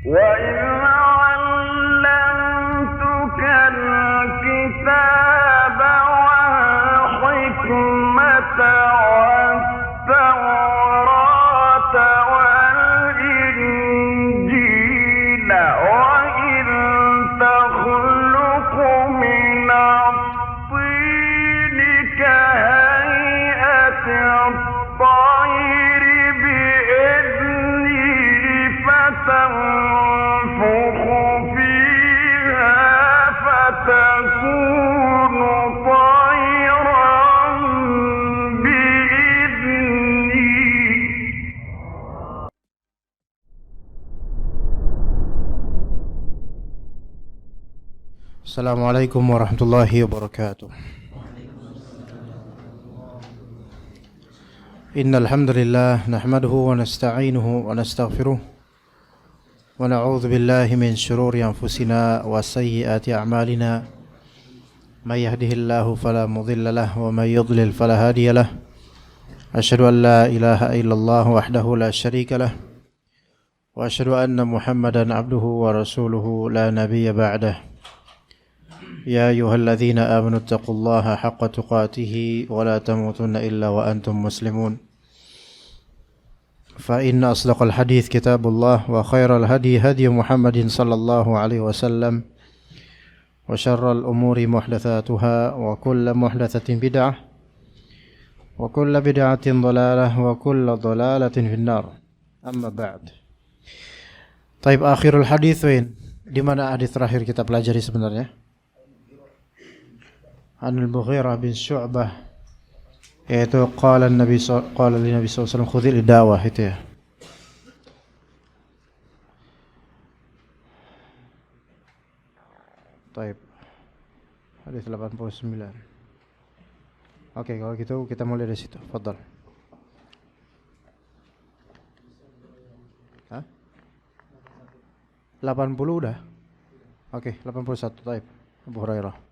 وإذ علمتك الكتاب والحكمة والتوراة والإنجيل وإذ تخلق من الطين كهيئة الطير بإذني فتنفخ فيها فتكون طيرا بإذني. Assalamualaikum warahmatullahi wabarakatuh. Innal hamdalillah nahmaduhu wa nasta'inuhu wa nastaghfiruh wa na'udzu billahi min shururi anfusina wa sayyiati a'malina. May yahdihillahu fala mudilla lahu wa may yudlil fala hadiya lahu. Asyhadu an la ilaha illallah wahdahu la syarika lahu wa asyhadu anna Muhammadan abduhu wa rasuluhu la nabiyya ba'dahu. يا أيها الذين آمنوا اتقوا الله حق تقاته ولا تموتن إلا وأنتم مسلمون فإن أصدق الحديث كتاب الله وخير الهدي هدي محمد صلى الله عليه وسلم وشر الأمور محدثاتها وكل محدثة بدعة وكل بدعة ضلالة وكل ضلالة في النار أما بعد. طيب آخر الحديث وين؟ Di mana hadis terakhir kita pelajari sebenarnya? An al-Mughirah bin Syu'bah, yaitu qala Nabi sallallahu alaihi wasallam khudhil da'wah, itu ya. Baik. Hadis 89. Oke, kalau gitu kita mulai dari situ. Fadhal. Hah? 80 udah? Oke, 81. Baik. Abu Hurairah.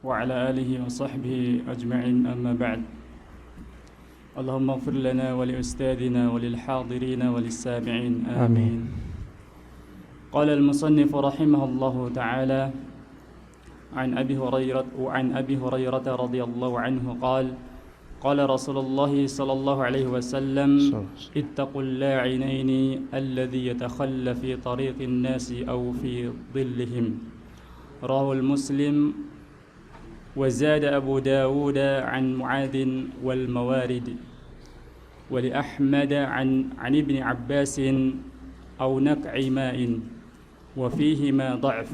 وعلى آله وصحبه أجمعين أما بعد. اللهم اغفر لنا ولأستاذنا وللحاضرين وللسامعين آمين. قال المصنف رحمه الله تعالى عن أبي هريرة رضي الله عنه قال قال رسول الله صلى الله عليه وسلم اتقوا اللاعنين الذي يتخلى في طريق الناس أو في ظلهم. رواه المسلم. وزاد أبو داود عن معاذ والموارد. ولأحمد عن ابن عباس أو نكع ماء وفيهما ضعف.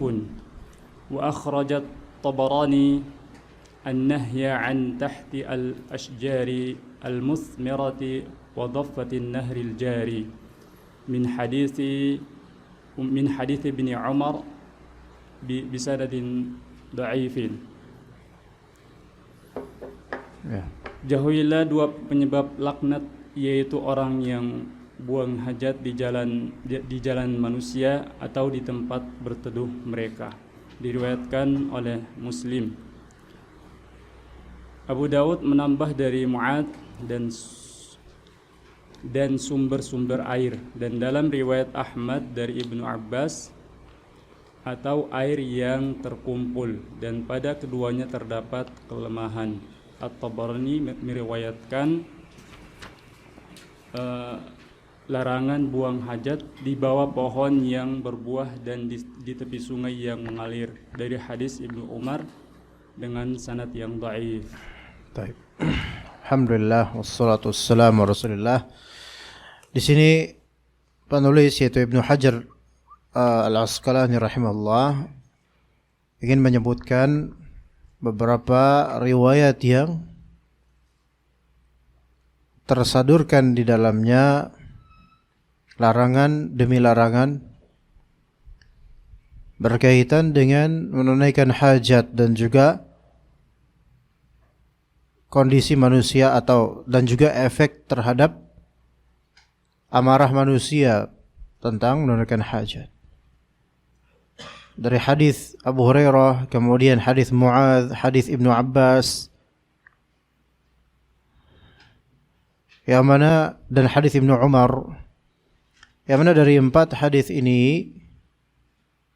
وأخرج الطبراني النهي عن تحت الأشجار المثمرة وضفة النهر الجاري من حديث ابن عمر بسند ضعيف. Jauhilah dua penyebab laknat, yaitu orang yang buang hajat di jalan manusia atau di tempat berteduh mereka. Diriwayatkan oleh Muslim. Abu Dawud menambah dari Mu'ad dan sumber-sumber air, dan dalam riwayat Ahmad dari Ibnu Abbas atau air yang terkumpul, dan pada keduanya terdapat kelemahan. At-Tabarani meriwayatkan larangan buang hajat di bawah pohon yang berbuah dan di tepi sungai yang mengalir, dari hadis Ibnu Umar dengan sanad yang dhaif. Baik. Alhamdulillah wassalatu wassalamu ala Rasulillah. Di sini penulis yaitu Ibnu Hajar Al-Asqalani rahimahullah ingin menyebutkan beberapa riwayat yang tersadurkan di dalamnya larangan demi larangan berkaitan dengan menunaikan hajat dan juga kondisi manusia dan juga efek terhadap amarah manusia tentang menunaikan hajat. Dari hadis Abu Hurairah, kemudian hadis Muadz, hadis Ibnu Abbas, yang mana dan hadis Ibnu Umar, yang mana dari 4 hadis ini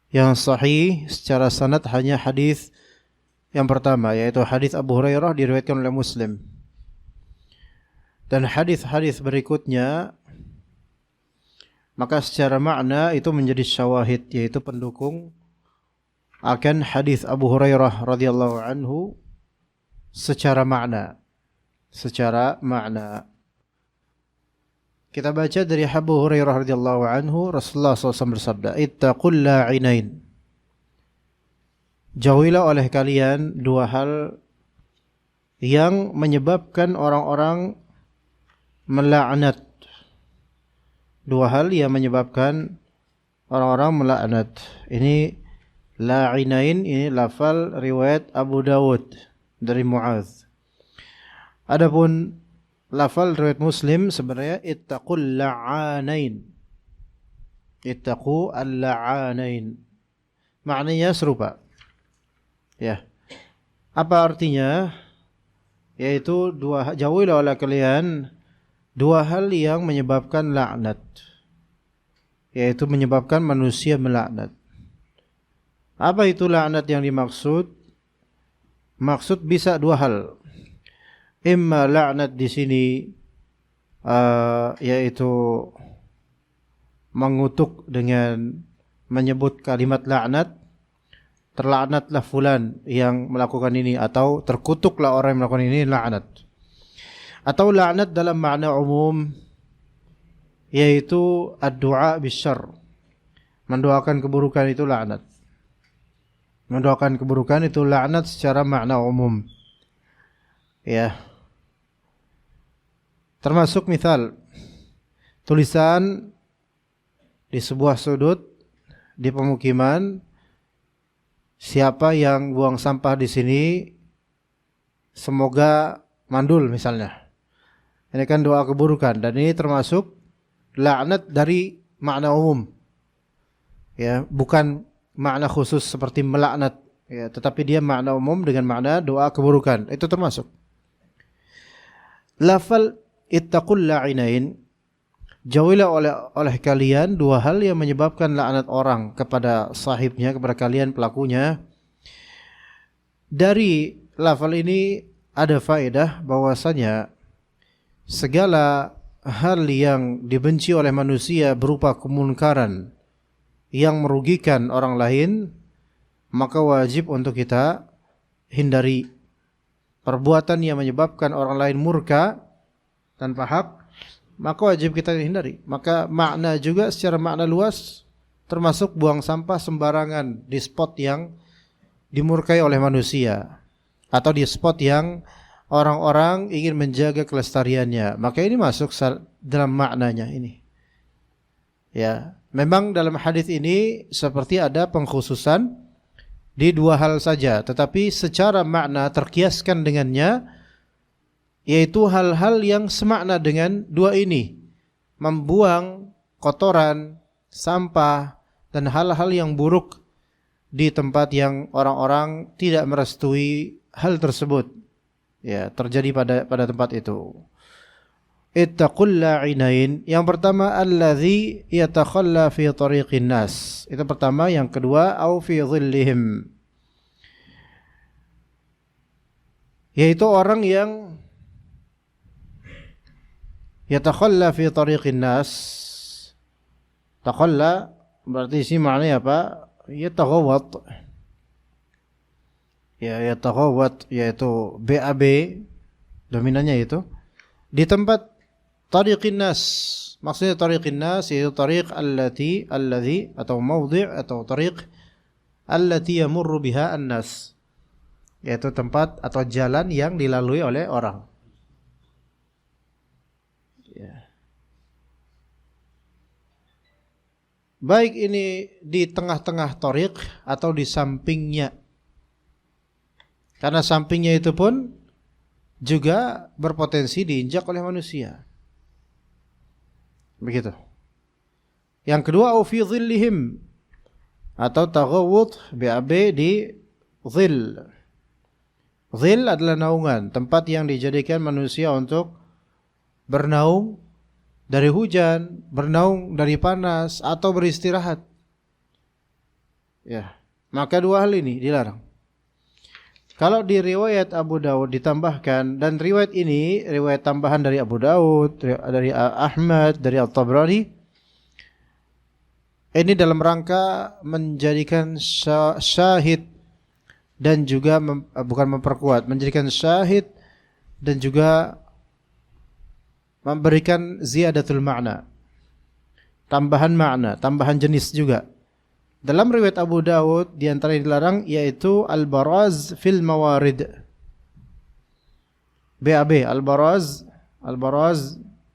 yang sahih secara sanad hanya hadis yang pertama, yaitu hadis Abu Hurairah diriwayatkan oleh Muslim. Dan hadis-hadis berikutnya maka secara makna itu menjadi syawahid, yaitu pendukung akan hadis Abu Hurairah radhiyallahu anhu secara makna. Kita baca dari Abu Hurairah radhiyallahu anhu, Rasulullah SAW bersabda, "Ittaqul la'inain." Jauhilah oleh kalian 2 hal yang menyebabkan orang-orang melaknat. 2 hal yang menyebabkan orang-orang melaknat. Ini la'inain, ini lafal riwayat Abu Dawud dari Muadz. Adapun lafal riwayat Muslim sebenarnya ittaqul la'anain. Ittaqu al-la'anain. Maknanya serupa. Ya. Apa artinya? Yaitu jauhilah oleh kalian 2 hal yang menyebabkan laknat. Yaitu menyebabkan manusia melaknat. Apa itu laknat yang dimaksud? Maksud bisa 2 hal. Imma laknat di sini yaitu mengutuk dengan menyebut kalimat laknat, terlaknatlah fulan yang melakukan ini, atau terkutuklah orang yang melakukan ini, laknat. Atau laknat dalam makna umum, yaitu ad-du'a bisyarr, mendoakan keburukan itu laknat. Mendoakan keburukan itu laknat secara makna umum. Ya. Termasuk misal tulisan di sebuah sudut di pemukiman, siapa yang buang sampah di sini semoga mandul misalnya. Ini kan doa keburukan, dan ini termasuk laknat dari makna umum. Ya, bukan makna khusus seperti melaknat, ya, tetapi dia makna umum dengan makna doa keburukan. Itu termasuk. Lafal ittaqul la'inain, jauhilah oleh kalian 2 hal yang menyebabkan laknat orang kepada sahibnya, kepada kalian pelakunya. Dari lafal ini ada faedah bahwasanya segala hal yang dibenci oleh manusia berupa kemunkaran yang merugikan orang lain, maka wajib untuk kita hindari. Perbuatan yang menyebabkan orang lain murka tanpa hak, maka wajib kita hindari. Maka makna juga secara makna luas termasuk buang sampah sembarangan di spot yang dimurkai oleh manusia, atau di spot yang orang-orang ingin menjaga kelestariannya, maka ini masuk dalam maknanya ini. Ya, memang dalam hadis ini seperti ada pengkhususan di 2 hal saja, tetapi secara makna terkiaskan dengannya, yaitu hal-hal yang semakna dengan 2 ini, membuang kotoran, sampah, dan hal-hal yang buruk di tempat yang orang-orang tidak merestui hal tersebut. Ya, terjadi pada tempat itu. Ittaqul la'inain. Yang pertama, allazi yatakhalla fi tariqin nas. Itu pertama. Yang kedua, au fi dhillihim, yaitu orang yang yatakhalla fi tariqin nas. Takhalla berarti sini maknanya apa? Yataghawat. Ya, yataghawat yaitu BAB, dominannya itu di tempat tariqin nas. Maksudnya tariqin nas yaitu tariq allazi atau mawdi' atau tariq allati yamurru biha an-nas, yaitu tempat atau jalan yang dilalui oleh orang. Ya. Baik ini di tengah-tengah tariq atau di sampingnya. Karena sampingnya itu pun juga berpotensi diinjak oleh manusia. Begitu. Yang kedua, au fi dhillihim, atau taghawud BAB di dhil. Dhil adalah naungan, tempat yang dijadikan manusia untuk bernaung dari hujan, bernaung dari panas, atau beristirahat. Ya, maka dua hal ini dilarang. Kalau di riwayat Abu Dawud ditambahkan, dan riwayat ini riwayat tambahan dari Abu Dawud, dari Ahmad, dari At-Tabrani, ini dalam rangka menjadikan syahid dan juga bukan memperkuat, menjadikan syahid dan juga memberikan ziyadatul makna, tambahan makna, tambahan jenis juga. Dalam riwayat Abu Dawud di antara yang dilarang yaitu al-baraz fil mawarid. BAB al-baraz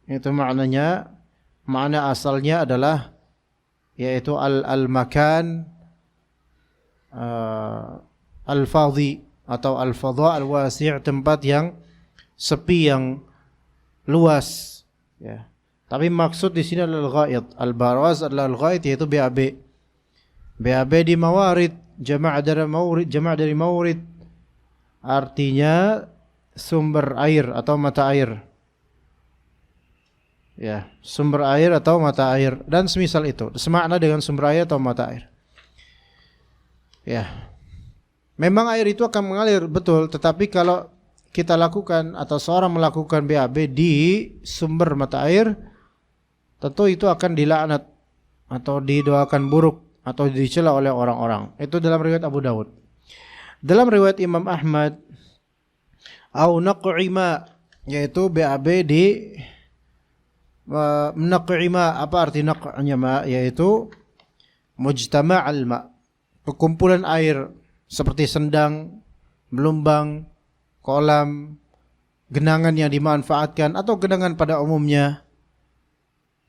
itu maknanya, makna asalnya adalah yaitu al-makan al-fadhi atau al-fadha al-wasi', tempat yang sepi, yang luas, ya. Tapi maksud di sini adalah al-ghaid. Al-baraz adalah al-ghaid, yaitu BAB. BAB di mawarid, jama' dari mawrid, artinya sumber air atau mata air. Ya, sumber air atau mata air dan semisal itu, semakna dengan sumber air atau mata air. Ya, memang air itu akan mengalir, betul, tetapi kalau kita lakukan atau seorang melakukan BAB di sumber mata air, tentu itu akan dilaknat atau didoakan buruk atau dicela oleh orang-orang. Itu dalam riwayat Abu Dawud. Dalam riwayat Imam Ahmad, au naq'ima, yaitu BAB di naq'ima. Apa arti naq'nya ma? Yaitu mujtama'al ma, perkumpulan air seperti sendang, belumbang, kolam, genangan yang dimanfaatkan atau genangan pada umumnya.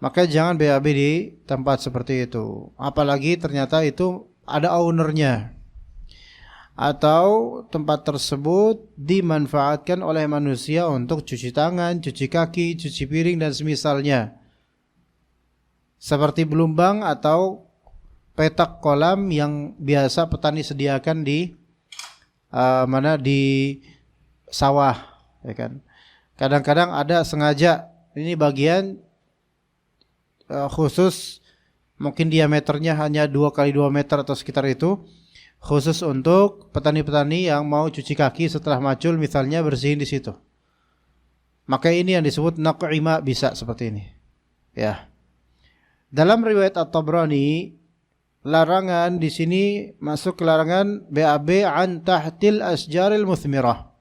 Maka jangan BAB di tempat seperti itu. Apalagi ternyata itu ada ownernya, atau tempat tersebut dimanfaatkan oleh manusia untuk cuci tangan, cuci kaki, cuci piring dan semisalnya. Seperti belumbang atau petak kolam yang biasa petani sediakan di di sawah, ya kan. Kadang-kadang ada sengaja, ini bagian khusus, mungkin diameternya hanya 2 kali 2 meter atau sekitar itu, khusus untuk petani-petani yang mau cuci kaki setelah macul misalnya, bersihin di situ. Maka ini yang disebut naq'ima, bisa seperti ini. Ya. Dalam riwayat At-Tabrani, larangan di sini masuk ke larangan BAB an tahtil asjaril muthmirah,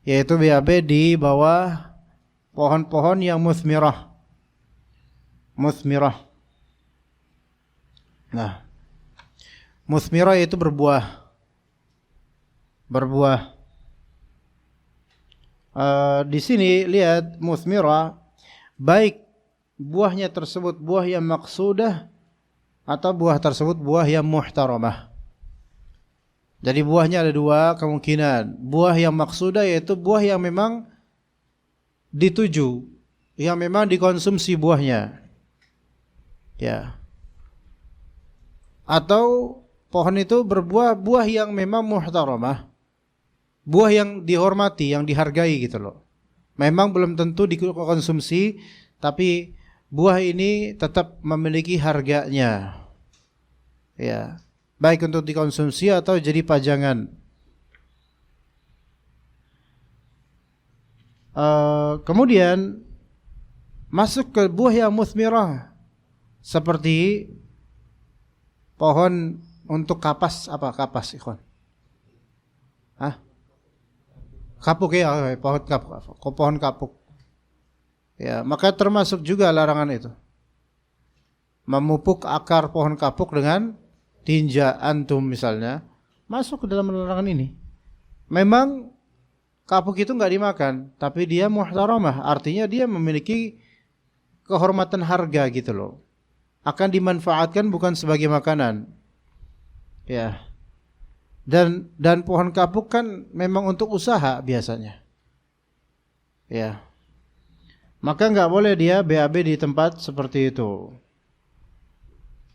yaitu BAB di bawah pohon-pohon yang muthmirah. Nah, muthmirah itu berbuah. Di sini lihat muthmirah, baik buahnya tersebut buah yang maqsudah atau buah tersebut buah yang muhtaramah. Jadi buahnya ada dua kemungkinan. Buah yang maqsudah yaitu buah yang memang dituju, yang memang dikonsumsi buahnya. Ya. Atau pohon itu berbuah buah yang memang muhtaramah, buah yang dihormati, yang dihargai gitu loh. Memang belum tentu dikonsumsi, tapi buah ini tetap memiliki harganya. Ya, baik untuk dikonsumsi atau jadi pajangan. Kemudian masuk ke buah yang muthmirah, seperti pohon untuk kapas. Apa kapas, ikhwan? Kapuk, ya, pohon kapuk. Ya, maka termasuk juga larangan itu. Memupuk akar pohon kapuk dengan tinja antum misalnya, masuk ke dalam larangan ini. Memang kapuk itu enggak dimakan, tapi dia muhtaramah, artinya dia memiliki kehormatan harga gitu loh. Akan dimanfaatkan bukan sebagai makanan. Ya. Dan pohon kapuk kan memang untuk usaha biasanya. Ya. Maka enggak boleh dia BAB di tempat seperti itu.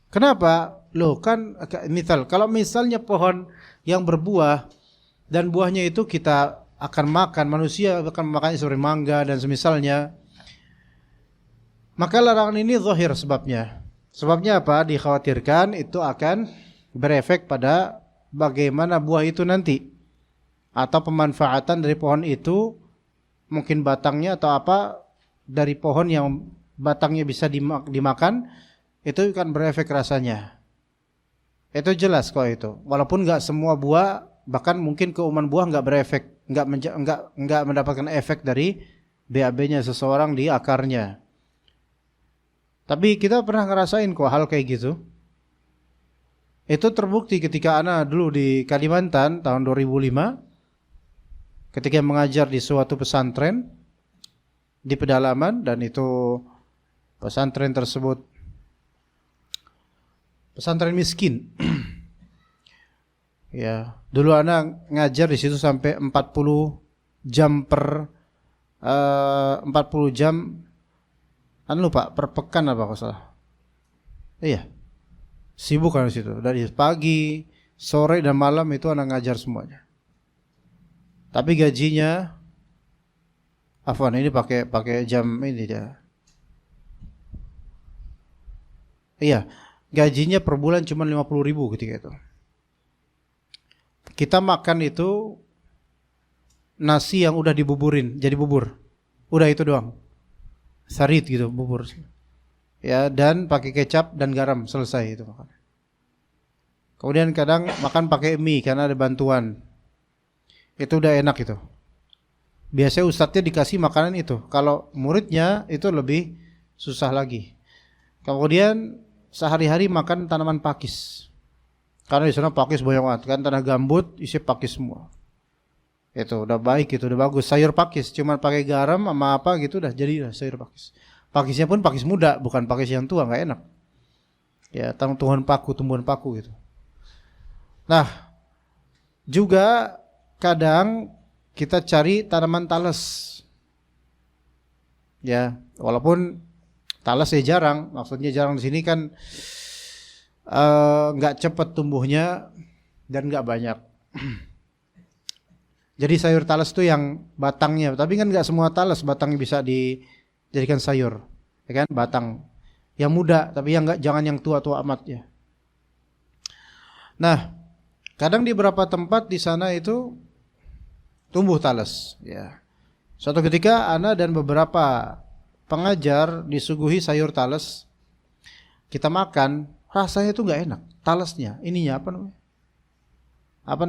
Kenapa? Loh kan kalau misalnya pohon yang berbuah dan buahnya itu kita akan makan, manusia akan memakannya seperti mangga dan semisalnya, maka larangan ini zahir sebabnya. Sebabnya apa? Dikhawatirkan itu akan berefek pada bagaimana buah itu nanti, atau pemanfaatan dari pohon itu, mungkin batangnya atau apa dari pohon yang batangnya bisa dimakan, itu kan berefek rasanya. Itu jelas kok itu. Walaupun nggak semua buah, bahkan mungkin keumuman buah nggak berefek, nggak mendapatkan efek dari BAB-nya seseorang di akarnya. Tapi kita pernah ngerasain kok hal kayak gitu. Itu terbukti ketika ana dulu di Kalimantan tahun 2005, ketika mengajar di suatu pesantren di pedalaman, dan itu pesantren tersebut pesantren miskin. Ya, dulu anak ngajar di situ sampai 40 jam 40 jam, lupa per pekan apa kalau salah. Iya. Sibuk kan di situ. Dari pagi, sore dan malam itu anak ngajar semuanya. Tapi gajinya ini pakai jam ini dia. Iya. Gajinya per bulan cuma 50.000 ketika itu. Kita makan itu nasi yang udah dibuburin, jadi bubur. Udah itu doang. Sarit gitu, bubur. Ya, dan pakai kecap dan garam, selesai itu makan. Kemudian kadang makan pakai mie karena ada bantuan. Itu udah enak itu. Biasanya ustadznya dikasih makanan itu. Kalau muridnya itu lebih susah lagi. Kemudian sehari-hari makan tanaman pakis. Karena di sana pakis banyak banget kan, tanah gambut isi pakis semua. Itu udah baik, itu udah bagus. Sayur pakis cuma pakai garam sama apa gitu udah jadi sayur pakis. Pakisnya pun pakis muda, bukan pakis yang tua, enggak enak. Ya, tumbuhan paku gitu. Nah, juga kadang kita cari tanaman talas. Ya, walaupun talas ya jarang, maksudnya jarang di sini kan nggak cepat tumbuhnya dan nggak banyak. Jadi sayur talas itu yang batangnya, tapi kan nggak semua talas batangnya bisa dijadikan sayur, ya kan? Batang yang muda, tapi yang nggak, jangan yang tua-tua amat ya. Nah, kadang di beberapa tempat di sana itu tumbuh talas. Ya, suatu ketika ana dan beberapa pengajar disuguhi sayur talas, kita makan. Rasanya itu nggak enak, talasnya, ininya apa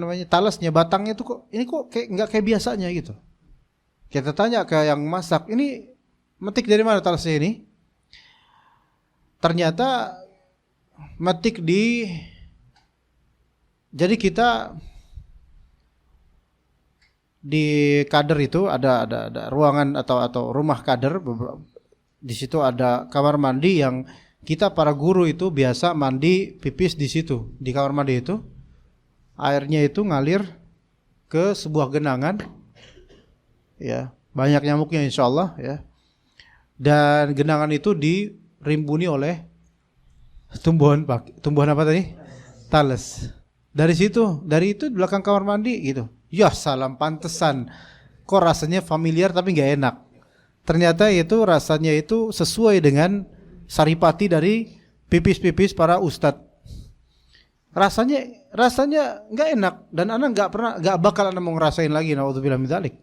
namanya, talasnya, batangnya itu kok kayak nggak kayak biasanya gitu. Kita tanya ke yang masak, ini metik dari mana talasnya ini? Ternyata metik jadi kita di kader itu ada ruangan atau rumah kader, di situ ada kamar mandi yang kita para guru itu biasa mandi pipis di situ, di kamar mandi itu. Airnya itu ngalir ke sebuah genangan. Ya, banyak nyamuknya insyaallah ya. Dan genangan itu dirimbuni oleh tumbuhan apa tadi? Talas. Dari itu di belakang kamar mandi gitu. Ya salam, pantesan. Kok rasanya familiar tapi enggak enak. Ternyata itu rasanya itu sesuai dengan saripati dari pipis-pipis para ustadz. Rasanya nggak enak dan anak nggak bakal anak mau ngerasain lagi. Naudzubillah min dzalik.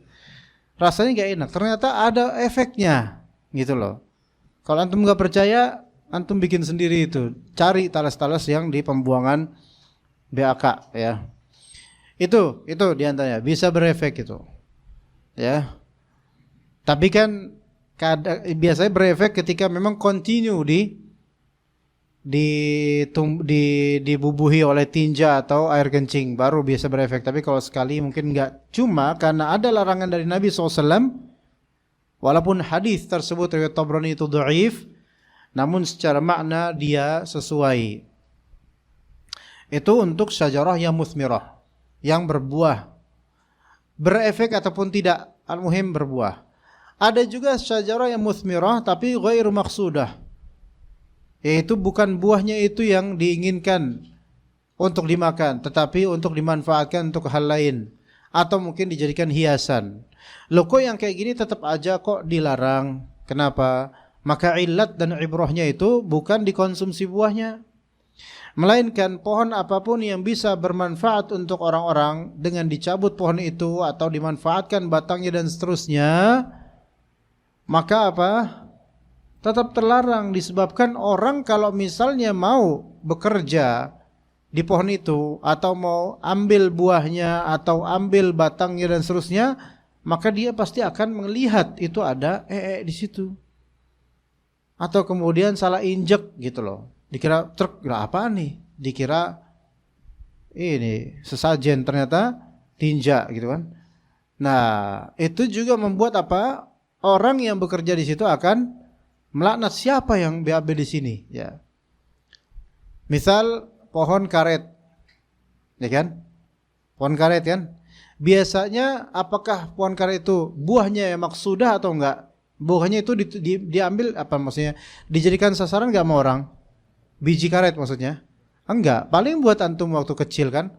Rasanya nggak enak. Ternyata ada efeknya, gitu loh. Kalau antum nggak percaya, antum bikin sendiri itu. Cari talas-talas yang di pembuangan BAK ya. Itu diantaranya bisa berefek itu. Ya. Tapi kan biasanya berefek ketika memang continue dibubuhi oleh tinja atau air kencing, baru biasa berefek. Tapi kalau sekali mungkin enggak. Cuma karena ada larangan dari Nabi SAW, walaupun hadis tersebut riwayat Tabrani itu dhaif, namun secara makna dia sesuai. Itu untuk syajarah yang muthmirah, yang berbuah, berefek ataupun tidak, al-muhim berbuah. Ada juga syajarah yang muthmirah tapi ghairu maqsudah. yaitu bukan buahnya itu yang diinginkan untuk dimakan, tetapi untuk dimanfaatkan untuk hal lain, atau mungkin dijadikan hiasan. Loh kok yang kayak gini tetap aja kok dilarang? Kenapa? Maka illat dan ibrahnya itu bukan dikonsumsi buahnya, melainkan pohon apapun yang bisa bermanfaat untuk orang-orang dengan dicabut pohon itu atau dimanfaatkan batangnya dan seterusnya, maka apa? Tetap terlarang, disebabkan orang kalau misalnya mau bekerja di pohon itu atau mau ambil buahnya atau ambil batangnya dan seterusnya, maka dia pasti akan melihat itu ada di situ. Atau kemudian salah injek gitu loh. Dikira truk, apaan nih? Dikira ini sesajen, ternyata tinja gitu kan. Nah, itu juga membuat apa? Orang yang bekerja di situ akan melaknat siapa yang BAB di sini, ya. Misal pohon karet, ya kan? Pohon karet kan? Biasanya apakah pohon karet itu buahnya yang maksudah atau enggak? Buahnya itu diambil apa maksudnya? Dijadikan sasaran enggak sama orang? Biji karet maksudnya? Enggak, paling buat antum waktu kecil kan?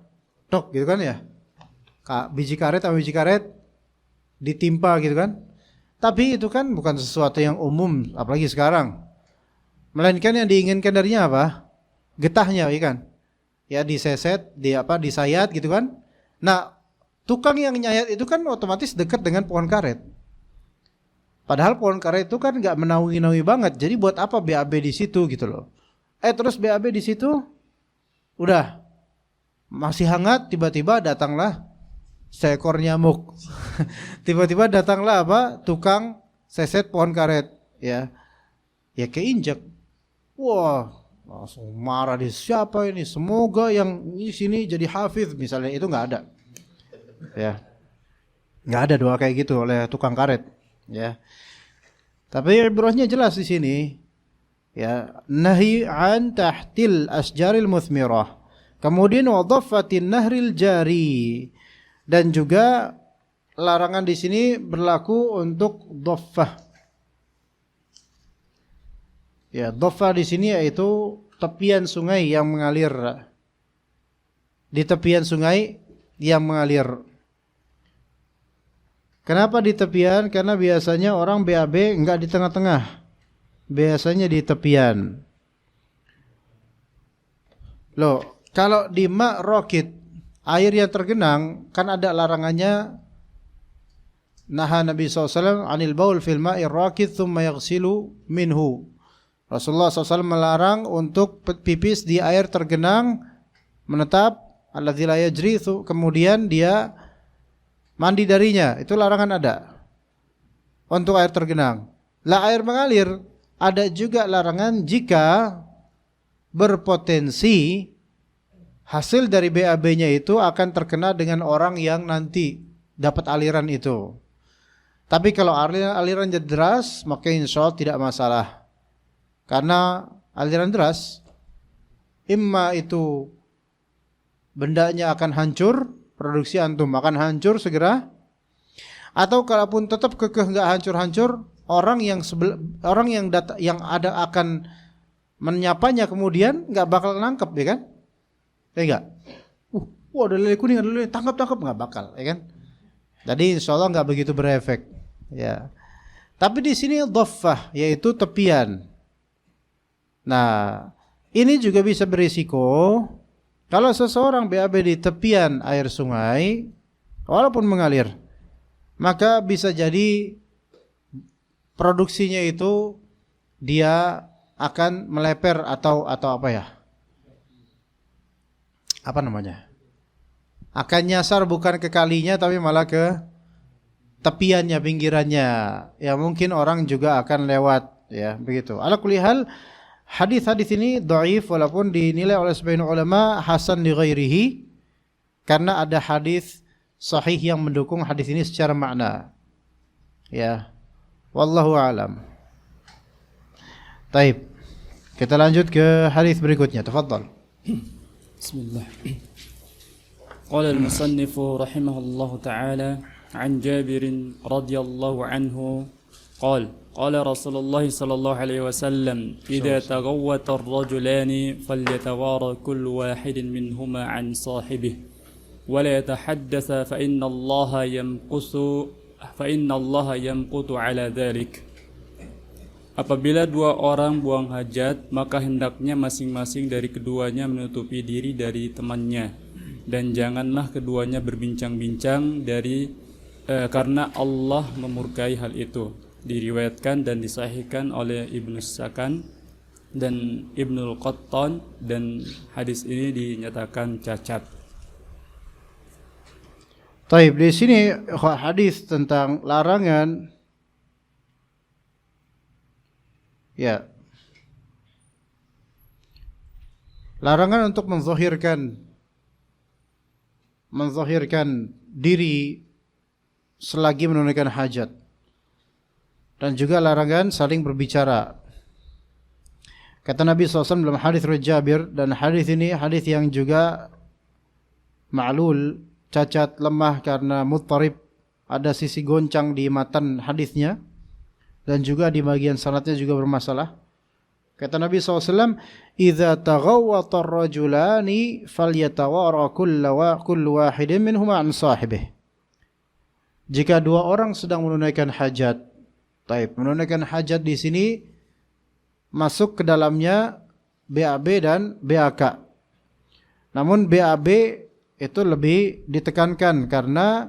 Tok gitu kan ya? Biji karet sama biji karet ditimpa gitu kan? Tapi itu kan bukan sesuatu yang umum, apalagi sekarang. Melainkan yang diinginkan darinya apa? Getahnya, ikan. Ya diseset, disayat gitu kan? Nah, tukang yang nyayat itu kan otomatis dekat dengan pohon karet. Padahal pohon karet itu kan nggak menaungi-naungi banget. Jadi buat apa BAB di situ gitu loh? Terus BAB di situ, udah masih hangat, tiba-tiba datanglah seekor nyamuk. Tiba-tiba datanglah tukang seset pohon karet, ya keinjak. Wah, langsung marah dia, siapa ini? Semoga yang di sini jadi hafiz misalnya, itu nggak ada. Ya, nggak ada doa kayak gitu oleh tukang karet, ya. Tapi ibrahnya jelas di sini, ya, nahi an tahtil asjaril muthmirah. Kemudian wadaffatin nahril jari, dan juga larangan di sini berlaku untuk dhaffah. Ya, dhaffah di sini yaitu tepian sungai yang mengalir. Di tepian sungai yang mengalir. Kenapa di tepian? Karena biasanya orang BAB enggak di tengah-tengah. Biasanya di tepian. Loh, kalau di ma' raqid, air yang tergenang, kan ada larangannya. Naha Nabi SAW anil baul fil ma'i raqid thumma yaghsilu minhu. Rasulullah SAW melarang untuk pipis di air tergenang menetap, alladzi la yajri, kemudian dia mandi darinya. Itu larangan ada untuk air tergenang. Lah air mengalir, ada juga larangan jika berpotensi hasil dari BAB-nya itu akan terkena dengan orang yang nanti dapat aliran itu. Tapi kalau aliran deras, maka insya Allah tidak masalah. Karena aliran deras, imma itu bendanya akan hancur, produksi antum akan hancur segera, atau kalaupun tetap kekeh nggak hancur-hancur, orang yang ada akan menyapanya kemudian nggak bakal nangkep, ya kan? Ya enggak? Ada lele kuning, ada lele, tangkap nggak bakal, ya kan? Jadi insya Allah nggak begitu berefek, ya. Tapi di sini dhaffah, yaitu tepian. Nah, ini juga bisa berisiko kalau seseorang BAB di tepian air sungai, walaupun mengalir, maka bisa jadi produksinya itu dia akan meleper atau apa ya? Apa namanya? Akan nyasar bukan ke kalinya tapi malah ke tepiannya, pinggirannya. Ya mungkin orang juga akan lewat, ya begitu. Ala kulli hal, hadis-hadis ini dhaif walaupun dinilai oleh sebagian ulama hasan li ghairihi, karena ada hadis sahih yang mendukung hadis ini secara makna. Ya. Wallahu a'lam. Baik. Kita lanjut ke hadis berikutnya. Tafadhal. Bismillah. Qala al-musannif rahimahullahu ta'ala an Jabir radhiyallahu anhu قال رسول الله صلى الله عليه وسلم إذا تغوت الرجلان فليتوارى كل واحد منهما عن صاحبه ولا يتحدث فإن الله يمقت على ذلك. Apabila dua orang buang hajat, maka hendaknya masing-masing dari keduanya menutupi diri dari temannya, dan janganlah keduanya berbincang-bincang karena Allah memurkai hal itu. Diriwayatkan dan disahihkan oleh Ibnu Sakan dan Ibnul Qattan, dan hadis ini dinyatakan cacat. Taib, di sini hadis tentang larangan larangan untuk menzahirkan diri selagi menunaikan hajat, dan juga larangan saling berbicara. Kata Nabi SAW dalam hadis riwayat Jabir, dan hadis ini hadis yang juga ma'lul, cacat, lemah karena muttarib, ada sisi goncang di matan hadisnya, dan juga di bagian sanadnya juga bermasalah. Kata Nabi SAW, "Idza taghawwata ar-rajulani falyatawara kullu wahidin minhuma an sahibih." Jika dua orang sedang menunaikan hajat, menunaikan hajat di sini masuk ke dalamnya BAB dan BAK. Namun BAB itu lebih ditekankan karena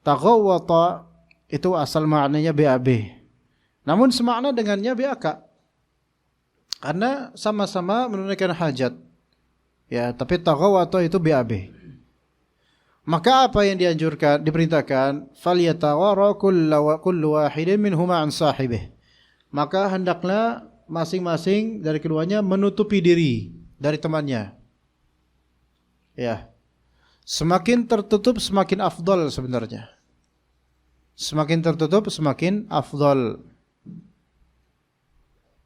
taghawwata itu asal maknanya BAB. Namun semakna dengannya BAK. Karena sama-sama menunaikan hajat. Ya, tapi taghawwata itu BAB. Maka apa yang diperintahkan? Falyatawara kullu wahidin minhuma an sahibih. Maka hendaklah masing-masing dari keduanya menutupi diri dari temannya. Ya. Semakin tertutup semakin afdal sebenarnya. Semakin tertutup semakin afdal.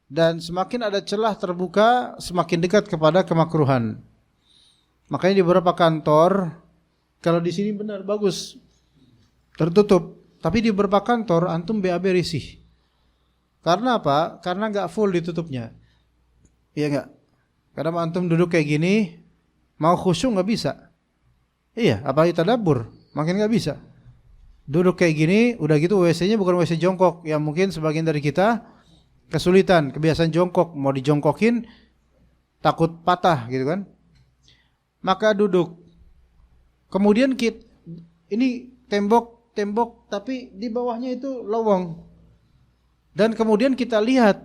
Dan semakin ada celah terbuka semakin dekat kepada kemakruhan. Makanya di beberapa kantor, kalau di sini benar bagus tertutup, tapi di beberapa kantor antum BAB risih. Karena apa? Karena enggak full ditutupnya. Iya enggak? Karena antum duduk kayak gini, mau khusyuk enggak bisa. Iya, apalagi tadabbur, makin enggak bisa. Duduk kayak gini, udah gitu WC-nya bukan WC jongkok, yang mungkin sebagian dari kita kesulitan, kebiasaan jongkok, mau dijongkokin takut patah gitu kan. Maka duduk. Kemudian ini tembok tapi di bawahnya itu lowong. Dan kemudian kita lihat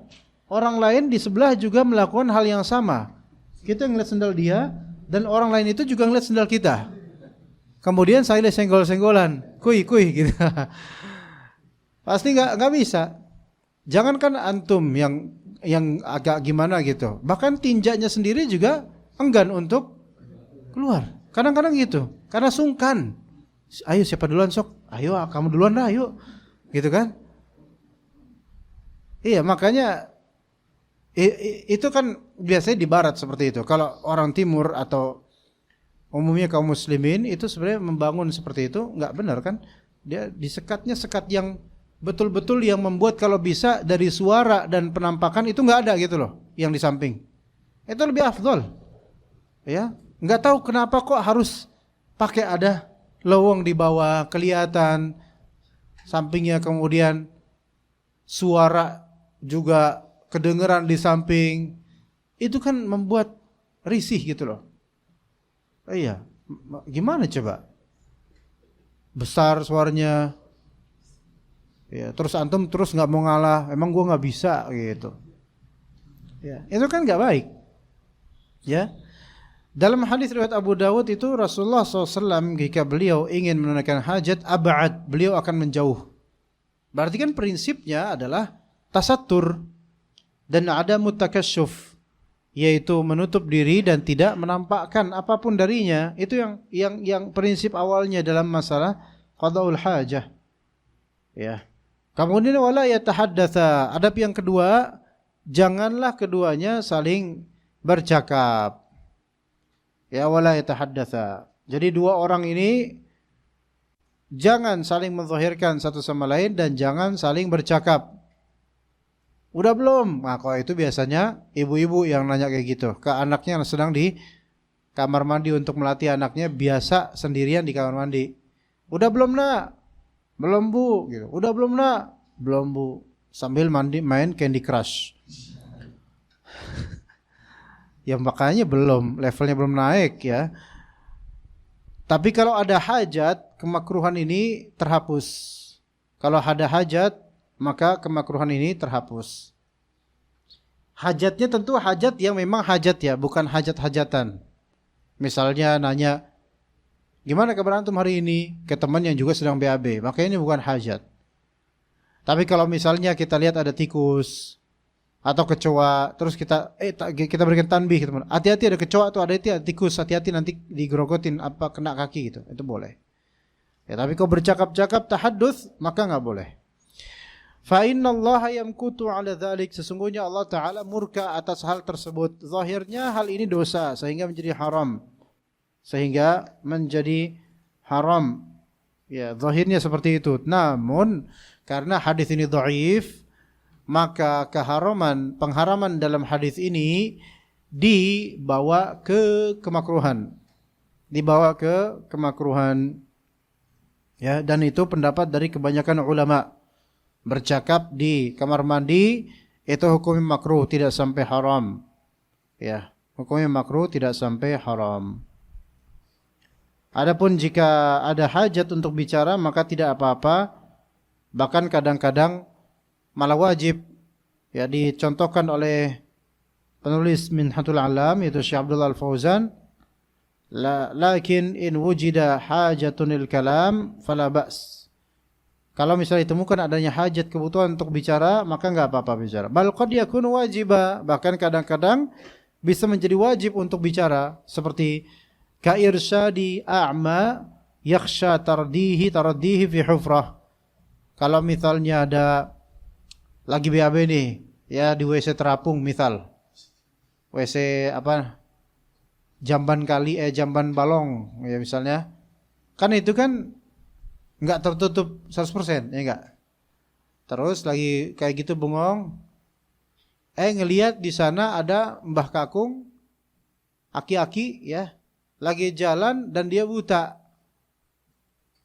orang lain di sebelah juga melakukan hal yang sama. Kita ngeliat sendal dia dan orang lain itu juga ngeliat sendal kita. Kemudian saya senggol-senggolan, kuy gitu. Pasti nggak bisa. Jangankan antum yang agak gimana gitu, bahkan tinjaknya sendiri juga enggan untuk keluar. Kadang-kadang gitu, karena sungkan. Ayo siapa duluan sok? Ayo kamu duluan dah, ayo. Gitu kan? Iya, makanya itu kan biasanya di barat seperti itu. Kalau orang timur atau umumnya kaum muslimin itu sebenarnya membangun seperti itu enggak benar kan? Dia disekatnya sekat yang betul-betul yang membuat kalau bisa dari suara dan penampakan itu enggak ada gitu loh, yang di samping. Itu lebih afdol. Ya, enggak tahu kenapa kok harus pakai ada lowong di bawah kelihatan sampingnya, kemudian suara juga kedengeran di samping. Itu kan membuat risih gitu loh. Iya, gimana coba? Besar suaranya. Ya, terus antum terus nggak mau ngalah, emang gua nggak bisa gitu. Ya, itu kan nggak baik. Ya, dalam hadis riwayat Abu Dawud itu Rasulullah SAW jika beliau ingin menunaikan hajat ab'ad, beliau akan menjauh. Berarti kan prinsipnya adalah tasattur dan ada mutakasyuf, yaitu menutup diri dan tidak menampakkan apapun darinya. Itu yang prinsip awalnya dalam masalah qada'ul hajah. Ya. Kemudian wala yatahaddatsa. Adab yang kedua, janganlah keduanya saling bercakap. Ya, wala yatahaddatsa. Jadi dua orang ini jangan saling menzahirkan satu sama lain dan jangan saling bercakap. Udah belum? Nah, kalau itu biasanya ibu-ibu yang nanya kayak gitu ke anaknya yang sedang di kamar mandi untuk melatih anaknya biasa sendirian di kamar mandi. Udah belum nak? Belum bu. Gitu. Udah belum nak? Belum bu. Sambil mandi main Candy Crush. Ya makanya belum, levelnya belum naik ya. Tapi kalau ada hajat, kemakruhan ini terhapus. Kalau ada hajat, maka kemakruhan ini terhapus. Hajatnya tentu hajat yang memang hajat ya, bukan hajat-hajatan. Misalnya nanya, gimana kabar antum hari ini? Ke teman yang juga sedang BAB, maka ini bukan hajat. Tapi kalau misalnya kita lihat ada tikus atau kecoa, terus kita berikan tanbih, teman. Hati-hati ada kecoa atau ada tikus, hati-hati nanti digerogotin apa kena kaki gitu. Itu boleh. Ya, tapi kalau bercakap-cakap tahadduts maka enggak boleh. Fa innallaha yamkutu 'ala dzalik, sesungguhnya Allah taala murka atas hal tersebut. Zahirnya hal ini dosa sehingga menjadi haram. Ya, zahirnya seperti itu. Namun karena hadis ini dhaif, maka pengharaman dalam hadis ini dibawa ke kemakruhan. Ya, dan itu pendapat dari kebanyakan ulama. Bercakap di kamar mandi itu hukumnya makruh, tidak sampai haram. Ya, hukumnya makruh, tidak sampai haram. Adapun jika ada hajat untuk bicara maka tidak apa-apa. Bahkan kadang-kadang malah wajib. Ya, dicontohkan oleh penulis Minhatul Alam yaitu Syekh Abdullah Al-Fauzan. Lakin in wujida hajatunil kalam fala ba's. Kalau misalnya ditemukan adanya hajat kebutuhan untuk bicara, maka enggak apa-apa bicara. Bal qad yakunu wajiba, bahkan kadang-kadang bisa menjadi wajib untuk bicara, seperti ka irsyadi a'ma yakhsha tardihi fi hufrah. Kalau misalnya ada lagi BAB nih, ya di WC terapung misal. WC jamban balong ya misalnya. Kan itu kan enggak tertutup 100%, ya enggak? Terus lagi kayak gitu bengong, ngelihat di sana ada Mbah Kakung, aki-aki ya, lagi jalan dan dia buta.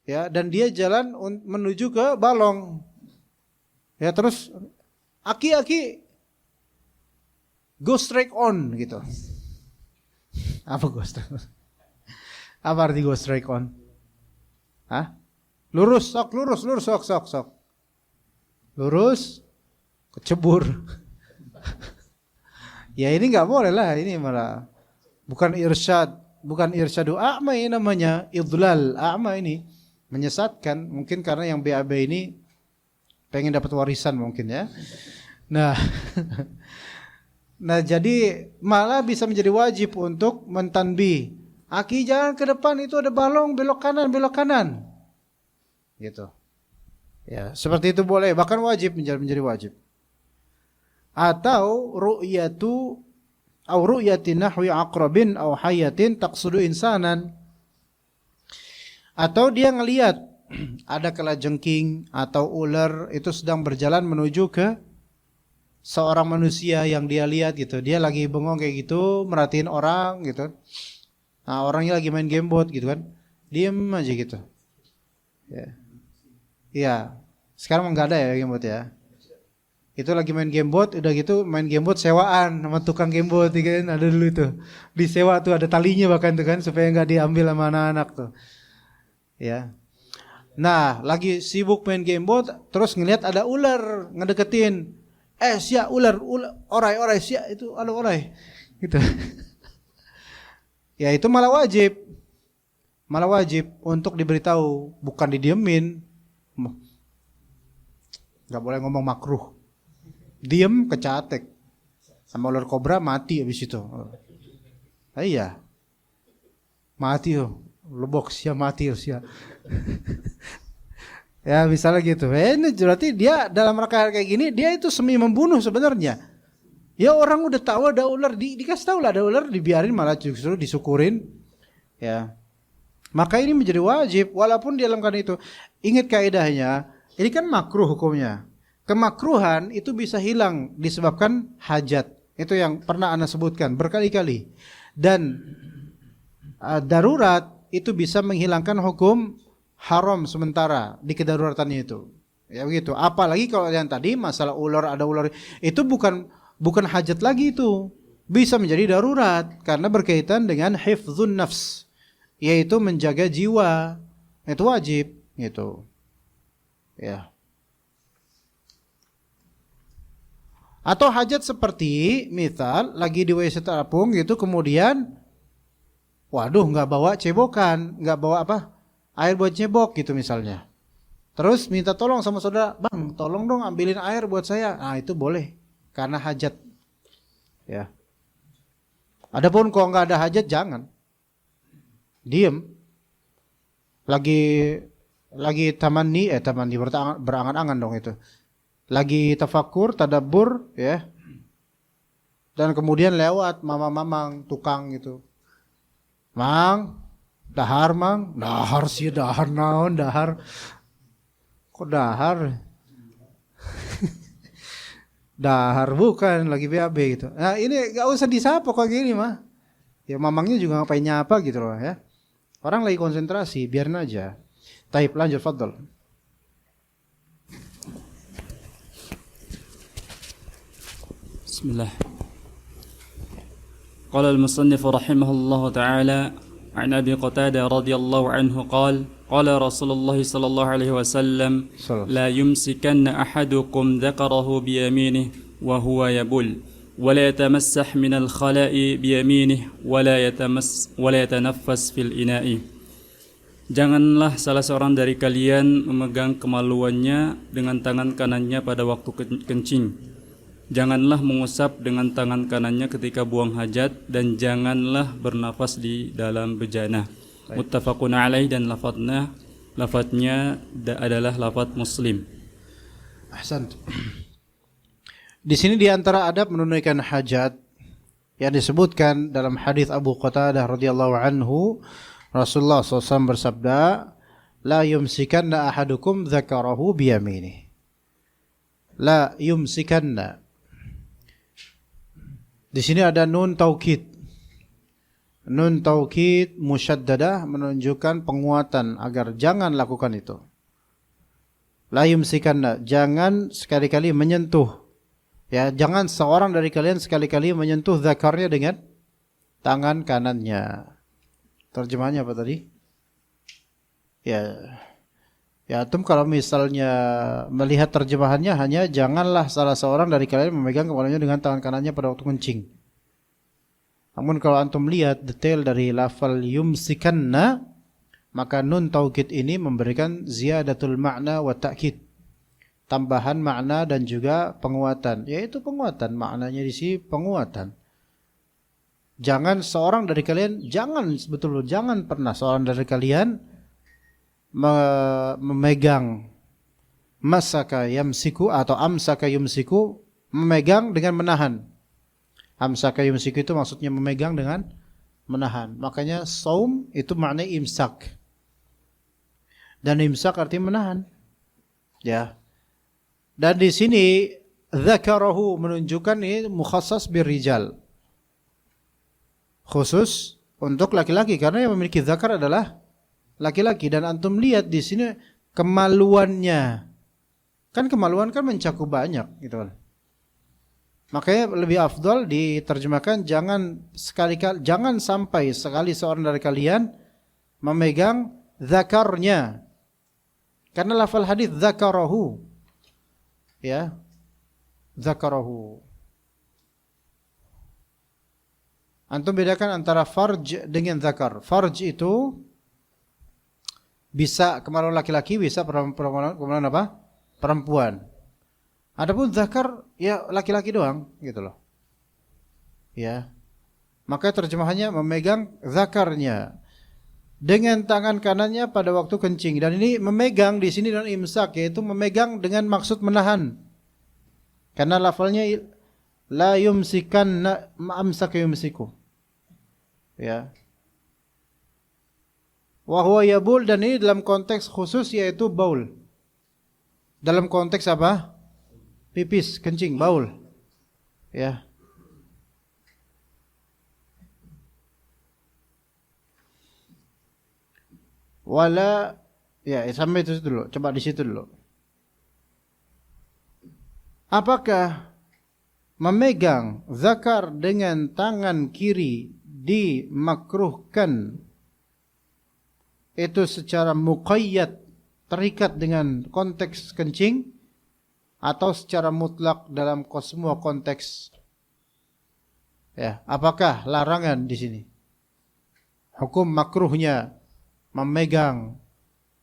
Ya, dan dia jalan menuju ke balong. Ya, terus aki-aki go straight on gitu. Apa go straight on? Apa arti go straight on? Hah? Lurus, sok. Lurus, kecebur. Ya ini enggak boleh lah, ini malah bukan irsyadu a'ma ini namanya, idlal a'ma ini, menyesatkan. Mungkin karena yang BAB ini pengen dapat warisan mungkin ya. Nah, jadi malah bisa menjadi wajib untuk mentanbih. Aki jangan ke depan, itu ada balong, belok kanan. Gitu. Ya, seperti itu boleh, bahkan wajib menjadi wajib. Atau ru'yati nahwi aqrabin aw hayatin taqsudu insanan. Atau dia ngelihat ada kalajengking atau ular itu sedang berjalan menuju ke seorang manusia yang dia lihat gitu. Dia lagi bengong kayak gitu, merhatiin orang gitu. Nah, orangnya lagi main gamebot gitu kan. Diem aja gitu. Ya. Iya, sekarang enggak ada ya gamebot ya. Itu lagi main gamebot, udah gitu main gamebot sewaan sama tukang gamebot kan, ada dulu itu. Disewa tuh ada talinya bahkan tuh kan supaya enggak diambil sama anak-anak tuh. Ya. Nah, lagi sibuk main gamebot terus ngelihat ada ular ngedeketin. Sia ular, orai sia itu ada orai. Gitu. Ya itu malah wajib. Untuk diberitahu, bukan didiemin. Gak boleh ngomong makruh. Diem kecatek. Sama ular kobra mati habis itu. Iya. Mati tuh. Lebok sia mati sia. Ya misalnya gitu. Ini berarti dia dalam rangka kayak gini dia itu semi membunuh sebenarnya. Ya orang udah tahu ada ular, dikasih tahu lah ada ular, dibiarin malah justru disyukurin. Ya. Maka ini menjadi wajib walaupun di dalam keadaan itu. Ingat kaidahnya, ini kan makruh hukumnya. kemakruhan itu bisa hilang disebabkan hajat. Itu yang pernah Ana sebutkan berkali-kali. Dan darurat itu bisa menghilangkan hukum haram sementara di kedaruratannya itu. Ya begitu. Apalagi kalau yang tadi masalah ular, ada ular, itu bukan hajat lagi itu. Bisa menjadi darurat karena berkaitan dengan hifdzun nafs, yaitu menjaga jiwa. Itu wajib gitu. Ya. Atau hajat seperti misal lagi di WC terapung gitu, kemudian waduh nggak bawa cebokan, nggak bawa apa air buat cebok gitu misalnya. Terus minta tolong sama saudara, bang tolong dong ambilin air buat saya. Nah itu boleh karena hajat. Ya. Adapun kalau nggak ada hajat jangan, diem. Lagi tamanni berangan-angan dong itu. Lagi tafakur, tadabbur, ya. Dan kemudian lewat mamang-mamang tukang gitu. Mang, dahar mang, dahar sih dahar naon dahar. Kok dahar? Dahar bukan lagi BAB gitu. Nah ini gak usah disapa kok gini mah. Ya mamangnya juga ngapain nyapa gitu loh ya. Orang lagi konsentrasi, biarin aja. Taib lanjut, fadl. Bismillah. Qala al-musannif rahimahullah ta'ala an Abi Qatadah radhiyallahu anhu qala Rasulullah sallallahu alaihi wasallam la yumsikanna ahadukum dhakarahu bi yaminihi wa huwa yabul wa la yatamassah min al-khala'i bi yaminihi wa la yatanaffas fil ina'i. Janganlah salah seorang dari kalian memegang kemaluannya dengan tangan kanannya pada waktu kencing. Janganlah mengusap dengan tangan kanannya ketika buang hajat, dan janganlah bernafas di dalam bejana. Muttafaqun alaih, dan lafadznya adalah lafadz Muslim. Ahsan. Di sini di antara adab menunaikan hajat yang disebutkan dalam hadis Abu Qatadah radhiyallahu anhu, Rasulullah SAW bersabda, la yumsikanna ahadukum dzakarahu biyaminihi. La yumsikanna. Di sini ada nun taukid. Nun taukid musyaddadah menunjukkan penguatan agar jangan lakukan itu. La yumsikanna, jangan sekali-kali menyentuh. Ya, jangan seorang dari kalian sekali-kali menyentuh zakarnya dengan tangan kanannya. Terjemahannya apa tadi? Ya, antum kalau misalnya melihat terjemahannya hanya janganlah salah seorang dari kalian memegang kemaluannya dengan tangan kanannya pada waktu kencing. Namun kalau antum lihat detail dari lafal yumsikanna, maka nun taukid ini memberikan ziyadatul makna wa ta'kid. Tambahan makna dan juga penguatan, yaitu penguatan, maknanya di sini penguatan. Jangan seorang dari kalian, jangan pernah seorang dari kalian memegang masaka yamsiku atau amsaka yumsiku, memegang dengan menahan. Amsaka yumsiku itu maksudnya memegang dengan menahan. Makanya saum itu maknanya imsak. Dan imsak artinya menahan. Ya. Dan di sini dzakarahu menunjukkan ini mukhassas birrijal. Khusus untuk laki-laki karena yang memiliki zakar adalah laki-laki, dan antum lihat di sini kemaluannya. Kan kemaluan kan mencakup banyak gitu kan. Makanya lebih afdal diterjemahkan jangan sampai sekali seorang dari kalian memegang zakarnya. Karena lafal hadis zakarahu. Ya. Zakarahu. Antum bedakan antara farj dengan zakar. Farj itu bisa kemaluan laki-laki, bisa kemaluan apa? Perempuan. Adapun zakar ya laki-laki doang gitu loh. Ya. Maka terjemahannya memegang zakarnya dengan tangan kanannya pada waktu kencing, dan ini memegang di sini dengan imsak, yaitu memegang dengan maksud menahan. Karena lafalnya la yumsikanna amsaka yumsiku. Ya. Wa huwa yabul, dan ini dalam konteks khusus yaitu baul. Dalam konteks apa? pipis, kencing, baul. Ya. Wala, ya sampai itu dulu. Coba di situ dulu. Apakah memegang zakar dengan tangan kiri dimakruhkan itu secara muqayyad, terikat dengan konteks kencing, atau secara mutlak dalam semua konteks? Ya, apakah larangan di sini? Hukum makruhnya memegang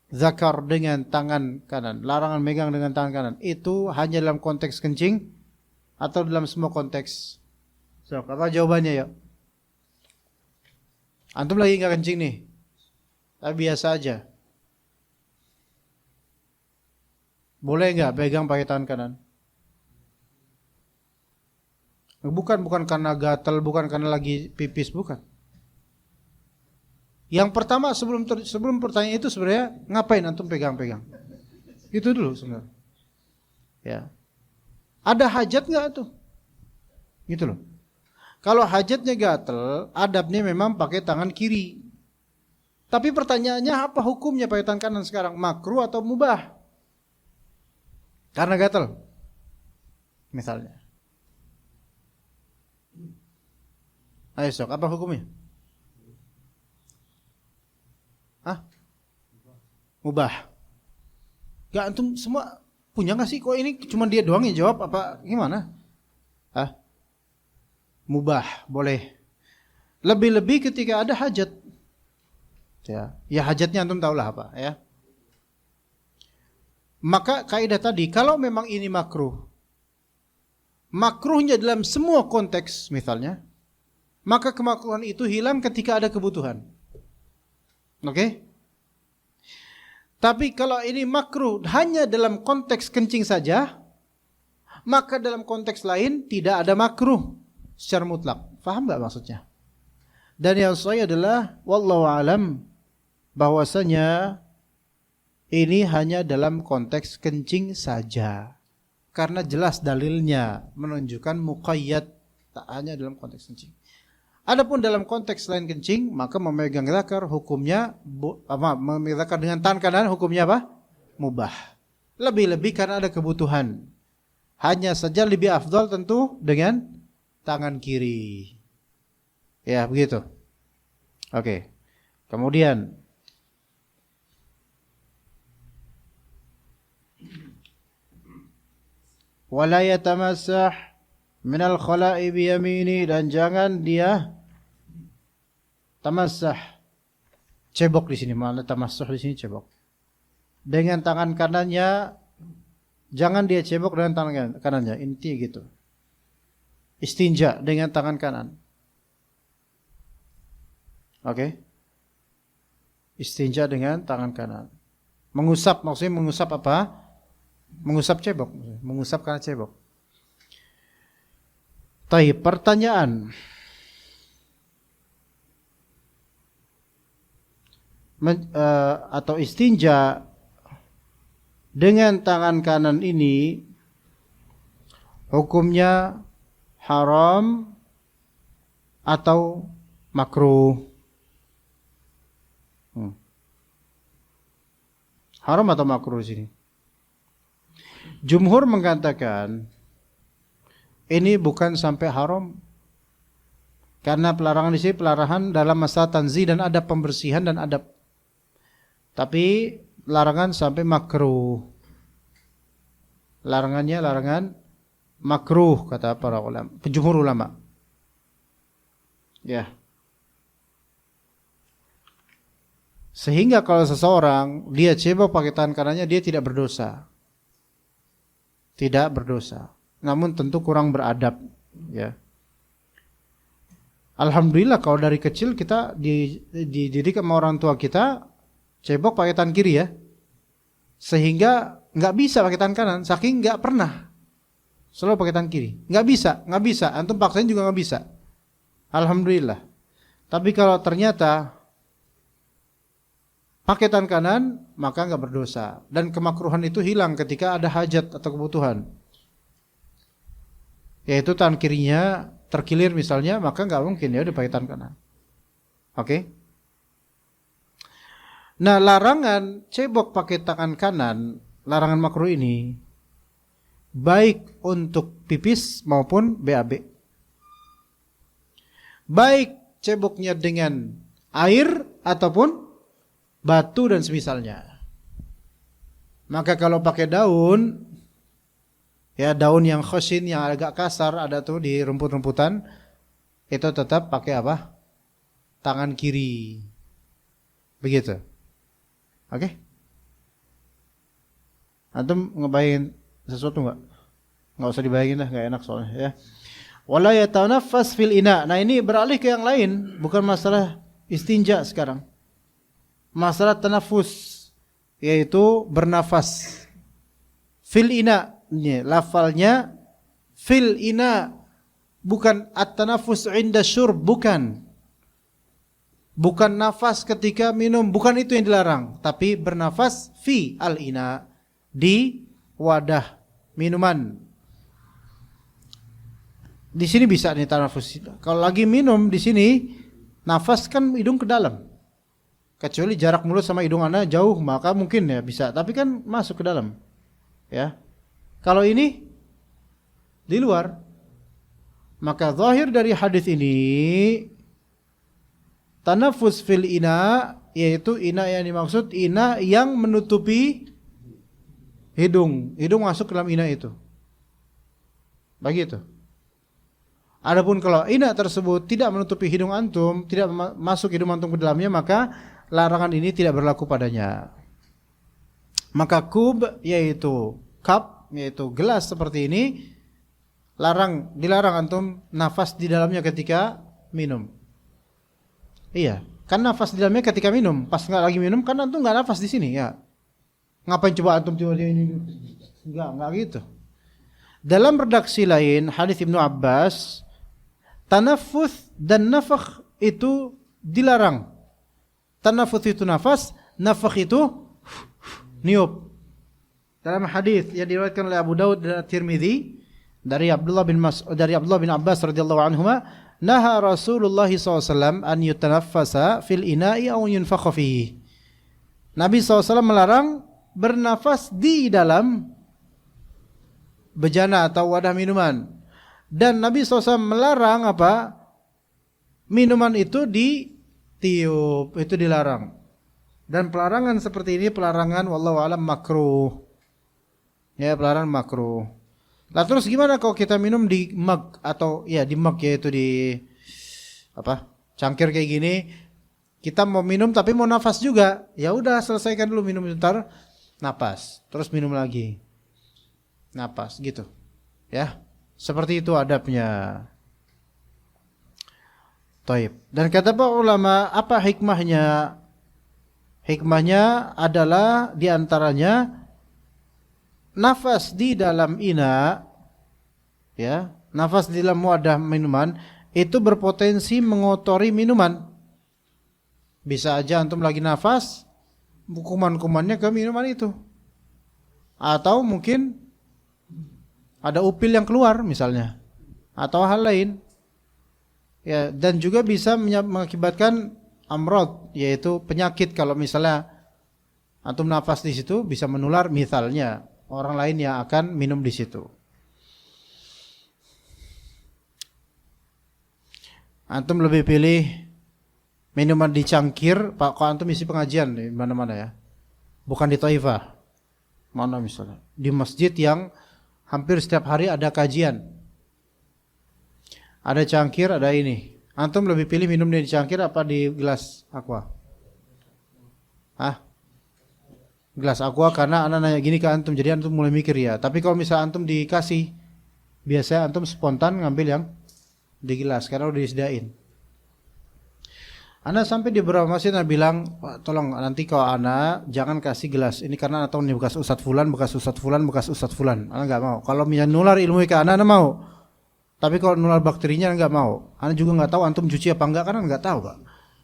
zakar dengan tangan kanan, larangan megang dengan tangan kanan, itu hanya dalam konteks kencing atau dalam semua konteks? So, apa jawabannya ya? Antum lagi nggak kencing nih, tapi biasa aja. Boleh nggak pegang pakai tangan kanan? Bukan karena gatal, bukan karena lagi pipis, bukan. Yang pertama sebelum pertanyaan itu sebenarnya ngapain antum pegang-pegang? Itu dulu sebenarnya. Ya. Ada hajat nggak tuh? Gitu loh. Kalau hajatnya gatal, adabnya memang pakai tangan kiri. Tapi pertanyaannya apa hukumnya pakai tangan kanan sekarang? Makruh atau mubah? Karena gatal. Misalnya. Ayo sok, apa hukumnya? Hah? Mubah. Gak antum semua punya gak sih? Kok ini cuma dia doang yang jawab apa gimana? Hah? Mubah, boleh. Lebih-lebih ketika ada hajat. Ya hajatnya antum tahulah apa ya. Maka kaidah tadi, kalau memang ini makruh, makruhnya dalam semua konteks misalnya, maka kemakruhan itu hilang ketika ada kebutuhan. Oke? Tapi kalau ini makruh hanya dalam konteks kencing saja, maka dalam konteks lain tidak ada makruh secara mutlak. Faham gak maksudnya? Dan yang saya adalah wallahu alam, bahwasanya ini hanya dalam konteks kencing saja. Karena jelas dalilnya menunjukkan muqayyad, tak hanya dalam konteks kencing. Adapun dalam konteks lain kencing, maka memegang zakar hukumnya memegang zakar dengan tangan kanan hukumnya apa? Mubah. Lebih-lebih karena ada kebutuhan. Hanya saja lebih afdal tentu dengan tangan kiri. Ya, begitu. Oke. Kemudian wala yatamassah minal khala'i biyamini, dan jangan dia tamassah, cebok di sini, mana tamassuh di sini cebok. Dengan tangan kanannya, jangan dia cebok dengan tangan kanannya, inti gitu. Istinja dengan tangan kanan. Oke. Istinja dengan tangan kanan. Mengusap, maksudnya mengusap apa? Mengusap cebok, mengusap karena cebok. Taib, pertanyaan. Atau istinja dengan tangan kanan ini hukumnya haram atau makruh? Haram atau makruh di sini? Jumhur mengatakan ini bukan sampai haram. Karena pelarangan di sini pelarangan dalam masalah tanzih dan adab, pembersihan dan adab. Tapi larangan sampai makruh. Larangannya larangan makruh kata para ulama, jumhur ulama. Ya. Sehingga kalau seseorang dia cebok pakai tangan kanannya, dia tidak berdosa. Tidak berdosa. Namun tentu kurang beradab, ya. Alhamdulillah kalau dari kecil kita dididik sama orang tua kita cebok pakai tangan kiri ya. Sehingga nggak bisa pakai tangan kanan, saking nggak pernah. Selalu pakai tangan kiri. Nggak bisa. Antum paksain juga nggak bisa. Alhamdulillah. Tapi kalau ternyata pakai tangan kanan, maka nggak berdosa. Dan kemakruhan itu hilang ketika ada hajat atau kebutuhan. yaitu tangan kirinya terkilir misalnya, maka nggak mungkin ya udah pakai tangan kanan. Oke. Nah, larangan cebok pakai tangan kanan, larangan makruh ini baik untuk pipis maupun BAB. Baik ceboknya dengan air ataupun batu dan semisalnya. Maka kalau pakai daun, ya daun yang khosin yang agak kasar ada tuh di rumput-rumputan, itu tetap pakai apa? Tangan kiri. Begitu. Oke? Antum ngebayangin sesuatu enggak? Enggak usah dibayangin dah, enggak enak soalnya ya. Wala yatanaffas fil ina. Nah, ini beralih ke yang lain, bukan masalah istinja sekarang. Masalah tanafus, yaitu bernafas. Fil ina, ini lafalnya fil ina, bukan at-tanafus 'inda syurb, bukan. Bukan nafas ketika minum, bukan itu yang dilarang, tapi bernafas fi al-ina, di wadah minuman. Di sini bisa nih tanafus. Kalau lagi minum di sini, nafas kan hidung ke dalam. Kecuali jarak mulut sama hidung Anda jauh, maka mungkin ya bisa, tapi kan masuk ke dalam. Ya. Kalau ini di luar, maka zahir dari hadis ini tanafus fil ina, yaitu ina yang dimaksud ina yang menutupi hidung. Hidung masuk ke dalam ina itu. Begitu. Adapun kalau ina tersebut tidak menutupi hidung antum, tidak masuk hidung antum ke dalamnya, maka larangan ini tidak berlaku padanya. Maka kub, yaitu cup, yaitu gelas seperti ini, dilarang antum nafas di dalamnya ketika minum. Iya, kan nafas di dalamnya ketika minum. Pas nggak lagi minum, kan antum nggak nafas di sini ya. Ngapain coba antum coba ini? Nggak gitu. Dalam redaksi lain, hadis Ibnu Abbas, tanafus dan nafakh itu dilarang. Tanafus itu nafas, nafakh itu niup. Dalam hadis yang diriwayatkan oleh Abu Daud dan Tirmidzi dari Abdullah bin Abbas radhiyallahu anhuma, naha Rasulullah SAW an yutanaffasa fil ina'i aw yunfakha fihi. Nabi SAW melarang bernafas di dalam bejana atau wadah minuman. Dan Nabi SAW melarang apa? Minuman itu ditiup, itu dilarang. Dan pelarangan seperti ini pelarangan wallahu alam makruh. Ya, pelarangan makruh. Lah terus gimana kalau kita minum di mug atau ya di mug, yaitu di apa? Cangkir kayak gini. Kita mau minum tapi mau nafas juga. Ya udah, selesaikan dulu minum sebentar, napas, terus minum lagi. Napas gitu. Ya. Seperti itu adabnya. Taib. Dan kata para ulama, apa hikmahnya? Hikmahnya adalah diantaranya nafas di dalam ina, ya, nafas di dalam wadah minuman itu berpotensi mengotori minuman. Bisa aja antum lagi nafas, kuman-kumannya ke minuman itu. Atau mungkin ada upil yang keluar misalnya, atau hal lain. Ya, dan juga bisa mengakibatkan amrod, yaitu penyakit. Kalau misalnya antum nafas di situ bisa menular, misalnya orang lain yang akan minum di situ. Antum lebih pilih minuman di cangkir, Pak, kalau antum isi pengajian di mana-mana ya. Bukan di Taifah. Mana misalnya? Di masjid yang hampir setiap hari ada kajian. Ada cangkir, ada ini. Antum lebih pilih minum di cangkir apa di gelas aqua? Gelas aqua, karena anak nanya gini ke antum, jadi antum mulai mikir ya. Tapi kalau misalnya antum dikasih, biasanya antum spontan ngambil yang di gelas karena udah disediain. Anak sampai di beberapa masjid anak bilang, Pak, tolong nanti kalau anak jangan kasih gelas ini karena atau ini bekas Ustadz Fulan, bekas Ustadz Fulan, bekas Ustadz Fulan. Anak nggak mau. Kalau minyak nular ilmu ke anak mau. Tapi kalau nular bakterinya nggak mau. Anak juga nggak tahu antum cuci apa enggak, karena nggak tahu, Pak.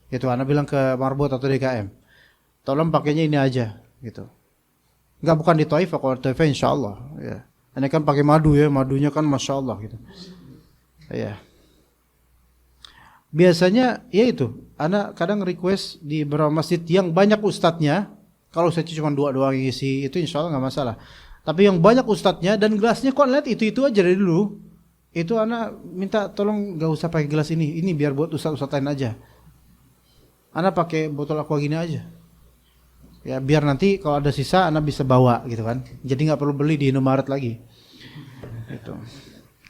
Itu anak bilang ke Marbot atau DKM, tolong pakainya ini aja, gitu. Nggak, bukan di Taifah, kalau di Taifah insya Allah. Ya. Ini kan pakai madu ya, madunya kan masya Allah gitu. Ya. Biasanya ya itu, anak kadang request di beberapa masjid yang banyak ustadznya. Kalau saya cuma 2 doang yang isi itu insya Allah nggak masalah. Tapi yang banyak ustadznya dan gelasnya kok lihat itu aja dari dulu. Itu anak minta tolong nggak usah pakai gelas ini biar buat ustadz lain aja. Anak pakai botol aqua gini aja. Ya biar nanti kalau ada sisa anak bisa bawa gitu kan. Jadi nggak perlu beli di Indomaret lagi. Itu.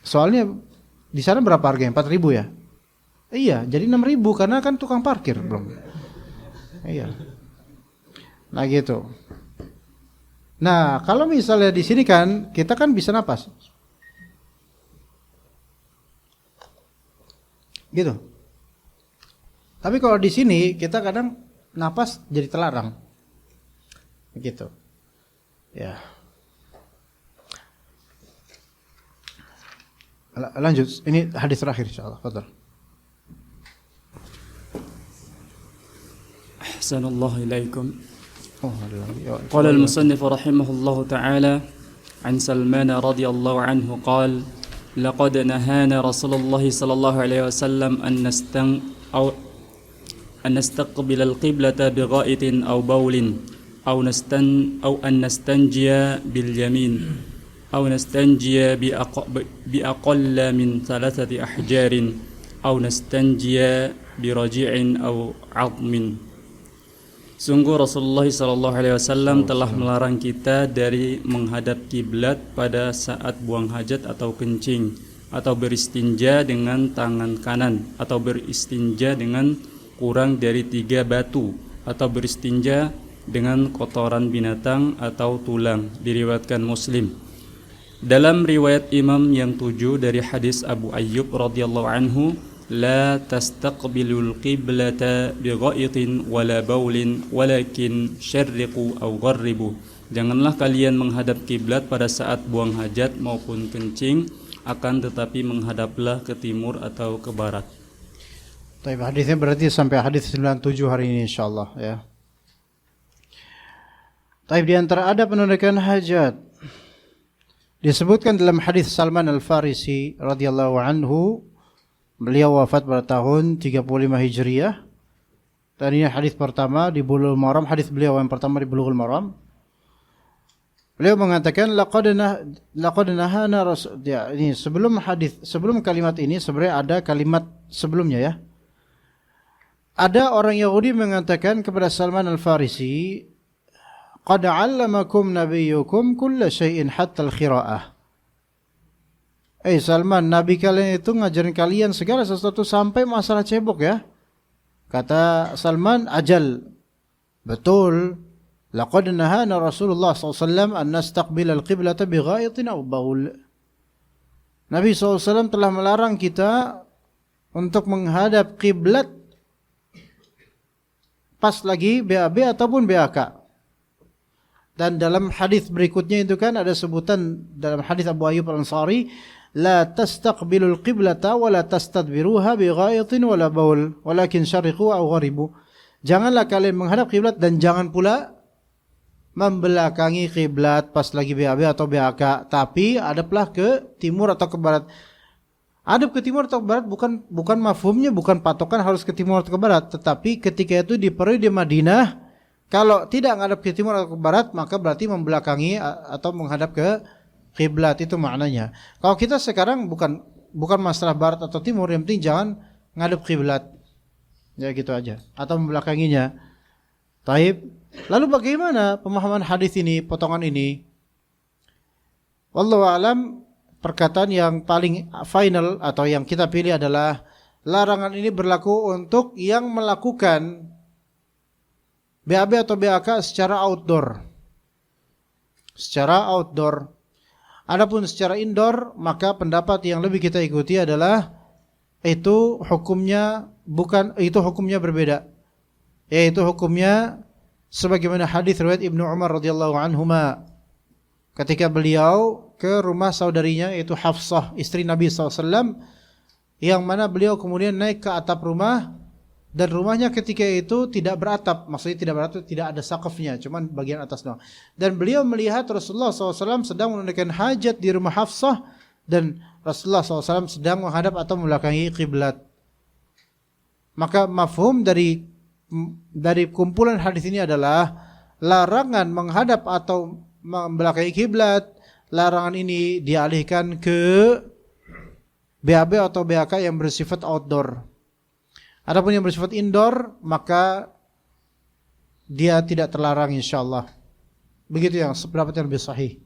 Soalnya di sana berapa harganya? 4.000 ya? Iya, jadi 6.000 karena kan tukang parkir belum. Iya. Nah gitu. Nah kalau misalnya di sini kan kita kan bisa napas. Gitu. Tapi kalau di sini kita kadang napas jadi terlarang. Begitu. Ya. Lanjut. Ini hadis terakhir insyaallah. Fadhal. Ahsanallahu ilaikum. قال المصنف رحمه الله تعالى عن سلمان رضي الله عنه قال لقد نهانا رسول الله صلى الله عليه وسلم أن نستقبل القبلة بغائط أو بول أو أن نستنجي باليمين أو نستنجي بأقل من 3 أحجار أو نستنجي برجيع أو عظم. Sungguh Rasulullah SAW telah melarang kita dari menghadap kiblat pada saat buang hajat atau kencing, atau beristinja dengan tangan kanan, atau beristinja dengan kurang dari 3 batu, atau beristinja dengan kotoran binatang atau tulang. Diriwayatkan Muslim. Dalam riwayat Imam yang 7 dari hadis Abu Ayyub radhiyallahu anhu, لا تستقبلوا القبلة بغائط ولا بول ولكن شرقوا أو غربوا. Janganlah kalian menghadap kiblat pada saat buang hajat maupun kencing, akan tetapi menghadaplah ke timur atau ke barat. Baik, hadisnya berarti sampai hadis 97 hari ini insyaallah ya. Baik, di antara ada penunaikan hajat disebutkan dalam hadis Salman Al-Farisi radhiyallahu anhu. Beliau wafat pada tahun 35 Hijriah. Dan ini hadis pertama di Bulughul Maram, hadis beliau yang pertama di Bulughul Maram. Beliau mengatakan laqad nahana rasul. Ya, ini sebelum kalimat ini sebenarnya ada kalimat sebelumnya ya. Ada orang Yahudi mengatakan kepada Salman Al-Farisi, "Qad 'allamakum nabiyyukum kulla syai'in hatta al-qira'ah." Salman, Nabi kalian itu ngajarin kalian segala sesuatu sampai masalah cebok ya. Kata Salman, ajal. Betul. Laqad nahana Rasulullah SAW an nastaqbil al-qiblata bighaitin aw baul. Nabi SAW telah melarang kita untuk menghadap kiblat pas lagi BAB ataupun BAK. Dan dalam hadis berikutnya itu kan ada sebutan dalam hadis Abu Ayyub Al-Ansari, لا تستقبلوا القبلة ولا تستدبروها بغائط ولا بول ولكن شرقوا أو غربوا. Janganlah kalian menghadap kiblat dan jangan pula membelakangi kiblat pas lagi BAB atau BAK, tapi hadaplah ke timur atau ke barat. Hadap ke timur atau ke barat bukan mafhumnya, bukan patokan harus ke timur atau ke barat, tetapi ketika itu di periode Madinah kalau tidak menghadap ke timur atau ke barat maka berarti membelakangi atau menghadap ke kiblat, itu maknanya. Kalau kita sekarang bukan masalah barat atau timur, yang penting jangan ngadep kiblat. Ya gitu aja. Atau membelakanginya. Taib. Lalu bagaimana pemahaman hadis ini, potongan ini? Wallahu alam, perkataan yang paling final atau yang kita pilih adalah larangan ini berlaku untuk yang melakukan BAB atau BAK secara outdoor. Secara outdoor. Adapun secara indoor, maka pendapat yang lebih kita ikuti adalah hukumnya berbeda. Yaitu hukumnya sebagaimana hadis riwayat Ibnu Umar radhiyallahu anhuma ketika beliau ke rumah saudarinya yaitu Hafsah, istri Nabi SAW, yang mana beliau kemudian naik ke atap rumah Dan rumahnya ketika itu tidak beratap, maksudnya tidak beratap, tidak ada sakafnya, cuman bagian atas doang. Dan beliau melihat Rasulullah SAW sedang menunaikan hajat di rumah Hafsah, dan Rasulullah SAW sedang menghadap atau membelakangi kiblat. Maka mafhum dari kumpulan hadis ini adalah larangan menghadap atau membelakangi kiblat. Larangan ini dialihkan ke BAB atau BAK yang bersifat outdoor. Adapun yang bersifat indoor, maka dia tidak terlarang insyaallah. Begitu yang pendapat yang lebih sahih.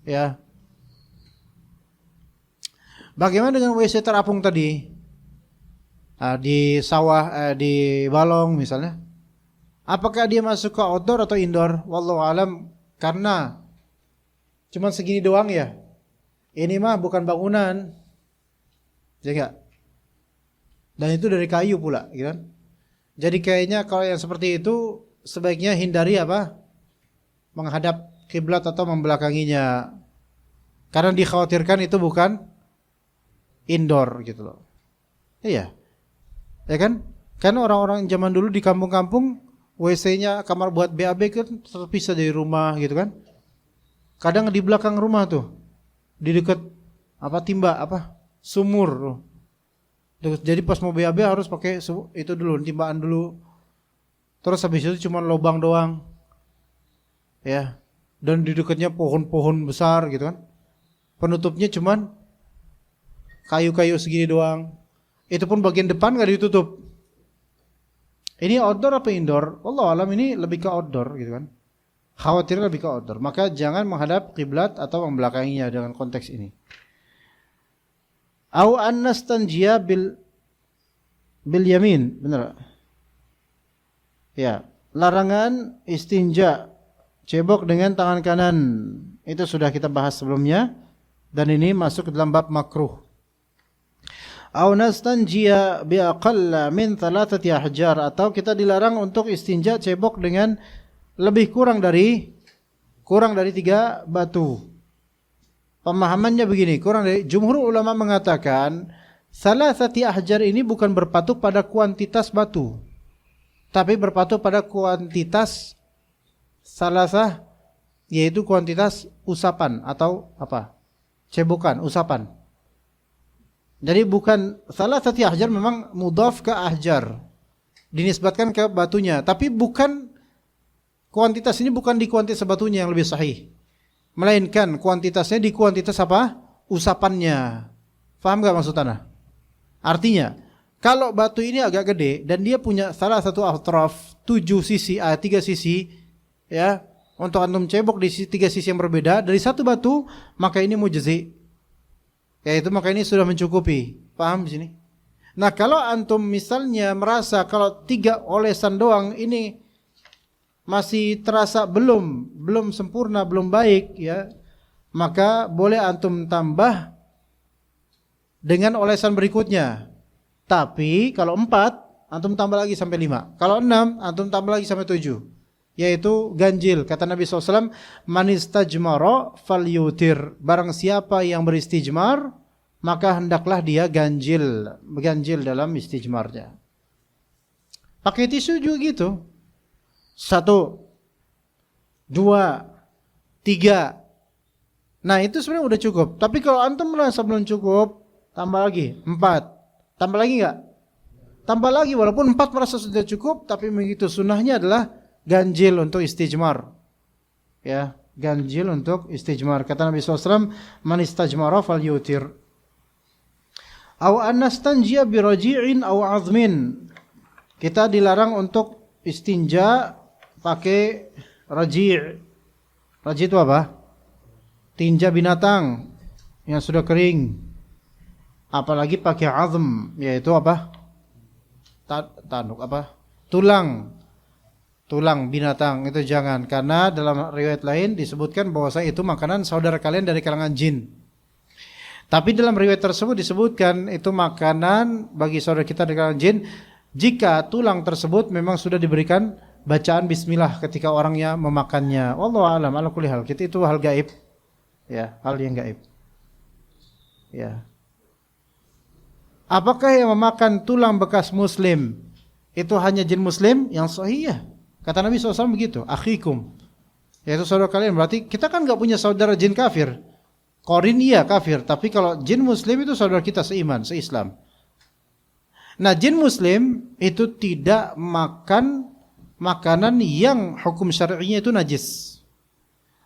Ya. Bagaimana dengan WC terapung tadi? Di sawah, di balong misalnya. Apakah dia masuk ke outdoor atau indoor? Wallahu alam, karena cuman segini doang ya. Ini mah bukan bangunan. Ya enggak? Dan itu dari kayu pula, gitu kan? Jadi kayaknya kalau yang seperti itu sebaiknya hindari apa? Menghadap kiblat atau membelakanginya. Karena dikhawatirkan itu bukan indoor gitu loh. Iya. Ya kan? Karena orang-orang zaman dulu di kampung-kampung WC-nya kamar buat BAB kan terpisah dari rumah gitu kan? Kadang di belakang rumah tuh. Di dekat sumur. Jadi pas mau BAB harus pakai itu dulu, timbaan dulu. Terus habis itu cuma lubang doang. Ya. Dan di dekatnya pohon-pohon besar gitu kan. Penutupnya cuma kayu-kayu segini doang. Itu pun bagian depan enggak ditutup. Ini outdoor apa indoor? Wallahu alam, ini lebih ke outdoor gitu kan. Khawatir lebih ke outdoor. Maka jangan menghadap kiblat atau membelakanginya dengan konteks ini. Au annastanjiya bil yamin, benar? Ya, larangan istinja, cebok dengan tangan kanan. Itu sudah kita bahas sebelumnya dan ini masuk ke dalam bab makruh. Au nastanjiya bi aqalla min 3 ahjar, atau kita dilarang untuk istinja cebok dengan lebih kurang dari 3 batu. Pemahamannya begini, kurang dari jumhur ulama mengatakan 3 ahjar ini bukan berpatok pada kuantitas batu, tapi berpatok pada kuantitas salasah, yaitu kuantitas usapan atau apa? Cebokan, usapan. Jadi bukan 3 ahjar, memang mudhaf ke ahjar, dinisbatkan ke batunya, tapi bukan kuantitas ini, bukan di kuantitas batunya yang lebih sahih, melainkan kuantitasnya di kuantitas apa? Usapannya. Faham gak maksud ana? Artinya, kalau batu ini agak gede dan dia punya salah satu atraf 7 sisi, 3 sisi, ya, untuk antum cebok di 3 sisi yang berbeda dari satu batu, maka ini mujzi. Yaitu maka ini sudah mencukupi. Paham di sini? Nah, kalau antum misalnya merasa kalau 3 olesan doang ini masih terasa belum sempurna, belum baik, ya, maka boleh antum tambah dengan olesan berikutnya. Tapi kalau 4, antum tambah lagi sampai 5. Kalau 6, antum tambah lagi sampai 7. Yaitu ganjil. Kata Nabi SAW, man istajmara falyutir. Barang siapa yang beristijmar, maka hendaklah dia ganjil dalam istijmarnya. Pakai tisu juga gitu. 1, 2, 3. Nah, itu sebenarnya udah cukup. Tapi kalau antum merasa belum cukup, tambah lagi 4. Tambah lagi enggak? Tambah lagi, walaupun 4 merasa sudah cukup, tapi begitu sunnahnya adalah ganjil untuk istijmar. Ya, ganjil untuk istijmar. Kata Nabi SAW, man istajmara falyutir. Aw anastanjiya biraji'in aw azmin. Kita dilarang untuk istinja pakai raji'. Raji' itu apa? Tinja binatang yang sudah kering. Apalagi pakai azm, yaitu apa? Tanduk apa? Tulang binatang, itu jangan, karena dalam riwayat lain disebutkan bahwasanya itu makanan saudara kalian dari kalangan jin. Tapi dalam riwayat tersebut disebutkan itu makanan bagi saudara kita dari kalangan jin jika tulang tersebut memang sudah diberikan bacaan bismillah ketika orangnya memakannya. Wallahu a'lam, ala kulli hal. Itu hal gaib. Ya, hal yang gaib. Ya. Apakah yang memakan tulang bekas muslim itu hanya jin muslim yang sahih. Kata Nabi SAW begitu, akhikum, yaitu saudara kalian. Berarti kita kan nggak punya saudara jin kafir. Qarin iya kafir, tapi kalau jin muslim itu saudara kita seiman, seislam. Nah, jin muslim itu tidak makan makanan yang hukum syar'inya itu najis.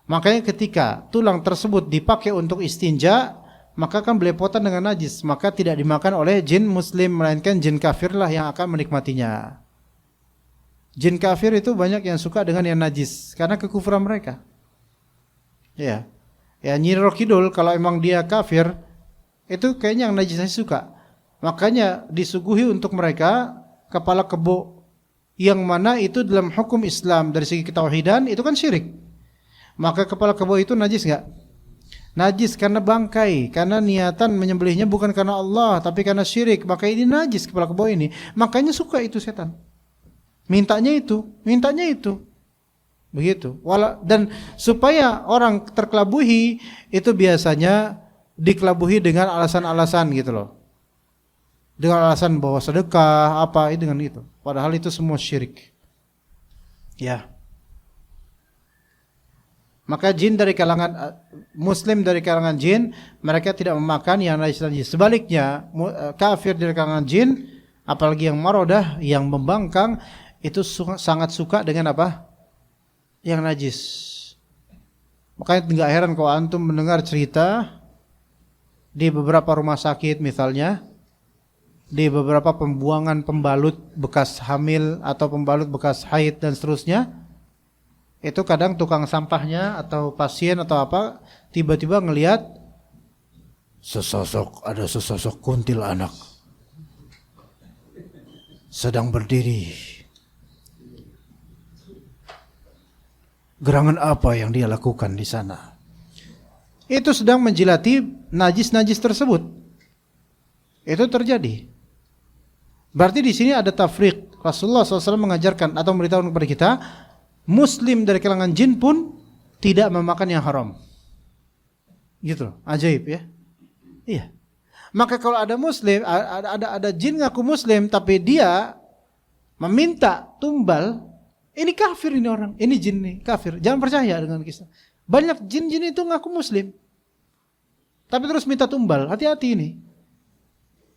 Makanya ketika tulang tersebut dipakai untuk istinja, maka kan belepotan dengan najis, maka tidak dimakan oleh jin muslim, melainkan jin kafirlah yang akan menikmatinya. Jin kafir itu banyak yang suka dengan yang najis karena kekufuran mereka. Ya. Ya, Nyi Roro Kidul kalau emang dia kafir, itu kayaknya yang najis suka. Makanya disuguhi untuk mereka kepala kebo yang mana itu dalam hukum Islam dari segi ketauhidan itu kan syirik. Maka kepala kebo itu najis enggak? Najis karena bangkai, karena niatan menyembelihnya bukan karena Allah tapi karena syirik. Maka ini najis kepala kebo ini. Makanya suka itu setan. Mintanya itu. Begitu. Dan supaya orang terkelabuhi itu biasanya dikelabuhi dengan alasan-alasan gitu loh. Dengan alasan bahwa sedekah apa dengan itu. Padahal itu semua syirik. Ya. Maka jin dari kalangan muslim dari kalangan jin, mereka tidak memakan yang najis. Sebaliknya, kafir dari kalangan jin, apalagi yang marodah, yang membangkang, itu sangat suka dengan apa? Yang najis. Makanya tidak heran kalau antum mendengar cerita di beberapa rumah sakit misalnya, di beberapa pembuangan pembalut bekas hamil atau pembalut bekas haid dan seterusnya, itu kadang tukang sampahnya atau pasien atau apa tiba-tiba ngelihat ada sesosok kuntilanak sedang berdiri. Gerangan apa yang dia lakukan di sana? Itu sedang menjilati najis-najis tersebut. Itu terjadi. Berarti di sini ada tafriq. Rasulullah SAW mengajarkan atau memberitahu kepada kita, muslim dari kalangan jin pun tidak memakan yang haram. Gitu loh, ajaib ya. Iya. Maka kalau ada muslim, ada jin ngaku muslim tapi dia meminta tumbal, ini kafir ini orang, ini jin nih kafir. Jangan percaya dengan kisah. Banyak jin-jin itu ngaku muslim, tapi terus minta tumbal. Hati-hati ini.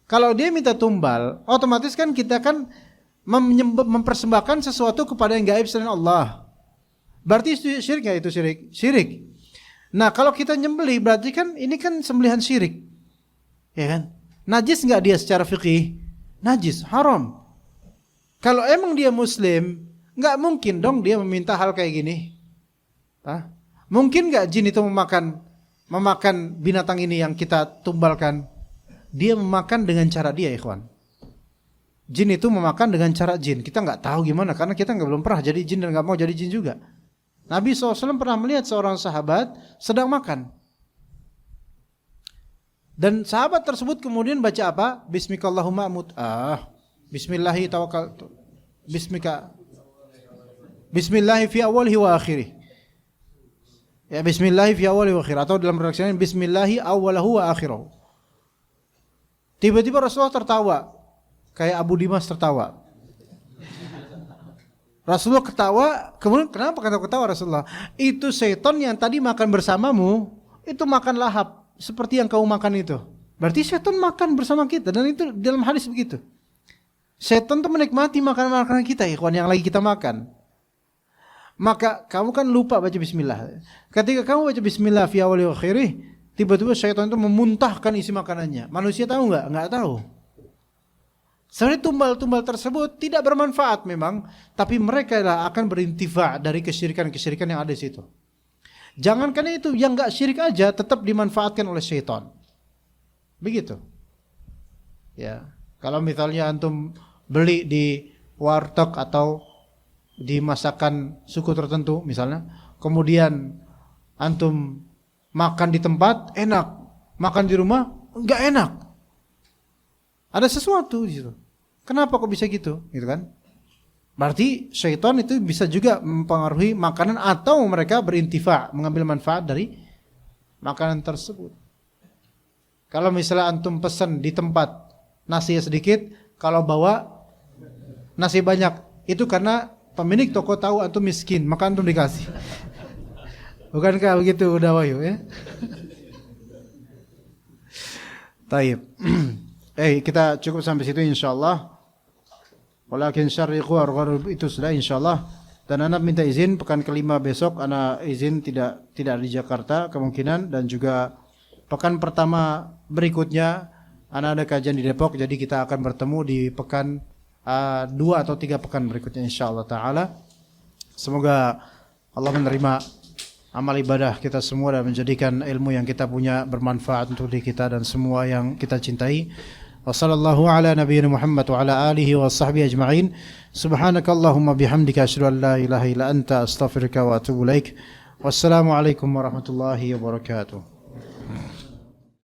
Kalau dia minta tumbal, otomatis kan kita kan mempersembahkan sesuatu kepada yang gaib selain Allah. Berarti syirik nggak itu syirik? Syirik. Nah kalau kita nyembelih berarti kan ini kan sembelihan syirik, ya kan? Najis nggak dia secara fikih? Najis, haram. Kalau emang dia muslim, nggak mungkin dong dia meminta hal kayak gini. Mungkin nggak jin itu memakan binatang ini yang kita tumbalkan? Dia memakan dengan cara dia, ikhwan. Jin itu memakan dengan cara jin. Kita nggak tahu gimana karena kita belum pernah jadi jin dan nggak mau jadi jin juga. Nabi SAW pernah melihat seorang sahabat sedang makan. Dan sahabat tersebut kemudian baca apa? Bismikallahumma amut. Bismillahi tawakkaltu. Bismillahi fi awalihi wa akhirih. Ya, Bismillahi fi awalihi wa akhirih. Atau dalam redaksinya Bismillahi awalahu wa akhirahu. Tiba-tiba Rasulullah tertawa. Kayak Abu Dimas tertawa. Rasulullah ketawa. Kemudian kenapa ketawa Rasulullah? Itu setan yang tadi makan bersamamu, itu makan lahap. Seperti yang kau makan itu. Berarti setan makan bersama kita. Dan itu dalam hadis begitu. Setan itu menikmati makanan-makanan kita, ikhwan, yang lagi kita makan. Maka kamu kan lupa baca bismillah. Ketika kamu baca bismillah fi awali wa akhirih, tiba-tiba syaitan itu memuntahkan isi makanannya. Manusia tahu enggak? Enggak tahu. Sebenarnya tumbal-tumbal tersebut tidak bermanfaat memang, tapi mereka lah akan berintifa dari kesyirikan-kesyirikan yang ada di situ. Jangankan itu, yang enggak syirik aja tetap dimanfaatkan oleh syaitan. Begitu. Ya, kalau misalnya antum beli di warteg atau di masakan suku tertentu misalnya, kemudian antum makan di tempat enak, makan di rumah enggak enak. Ada sesuatu di situ. Kenapa kok bisa gitu? Gitu kan? Berarti syaitan itu bisa juga mempengaruhi makanan atau mereka berintifa, mengambil manfaat dari makanan tersebut. Kalau misalnya antum pesan di tempat nasi sedikit, kalau bawa nasi banyak, itu karena pemilik toko tahu antum miskin, maka antum dikasih. Bukankah begitu udah Wahyu ya? Taib. Kita cukup sampai situ insyaallah. Walakin syarriqu ar-gharib itu sudah insyaallah. Dan anak minta izin pekan kelima besok anak izin tidak di Jakarta kemungkinan, dan juga pekan pertama berikutnya anak ada kajian di Depok, jadi kita akan bertemu di pekan 2 atau 3 pekan berikutnya insyaallah taala. Semoga Allah menerima amal ibadah kita semua dan menjadikan ilmu yang kita punya bermanfaat untuk diri kita dan semua yang kita cintai. Wassallallahu ala nabiyyina Muhammad wa ala alihi wa sahbihi ajma'in. Subhanakallahumma bihamdika asyhadu an la ilaha illa anta astaghfiruka wa atubu ilaik. Wassalamu alaikum warahmatullahi wabarakatuh.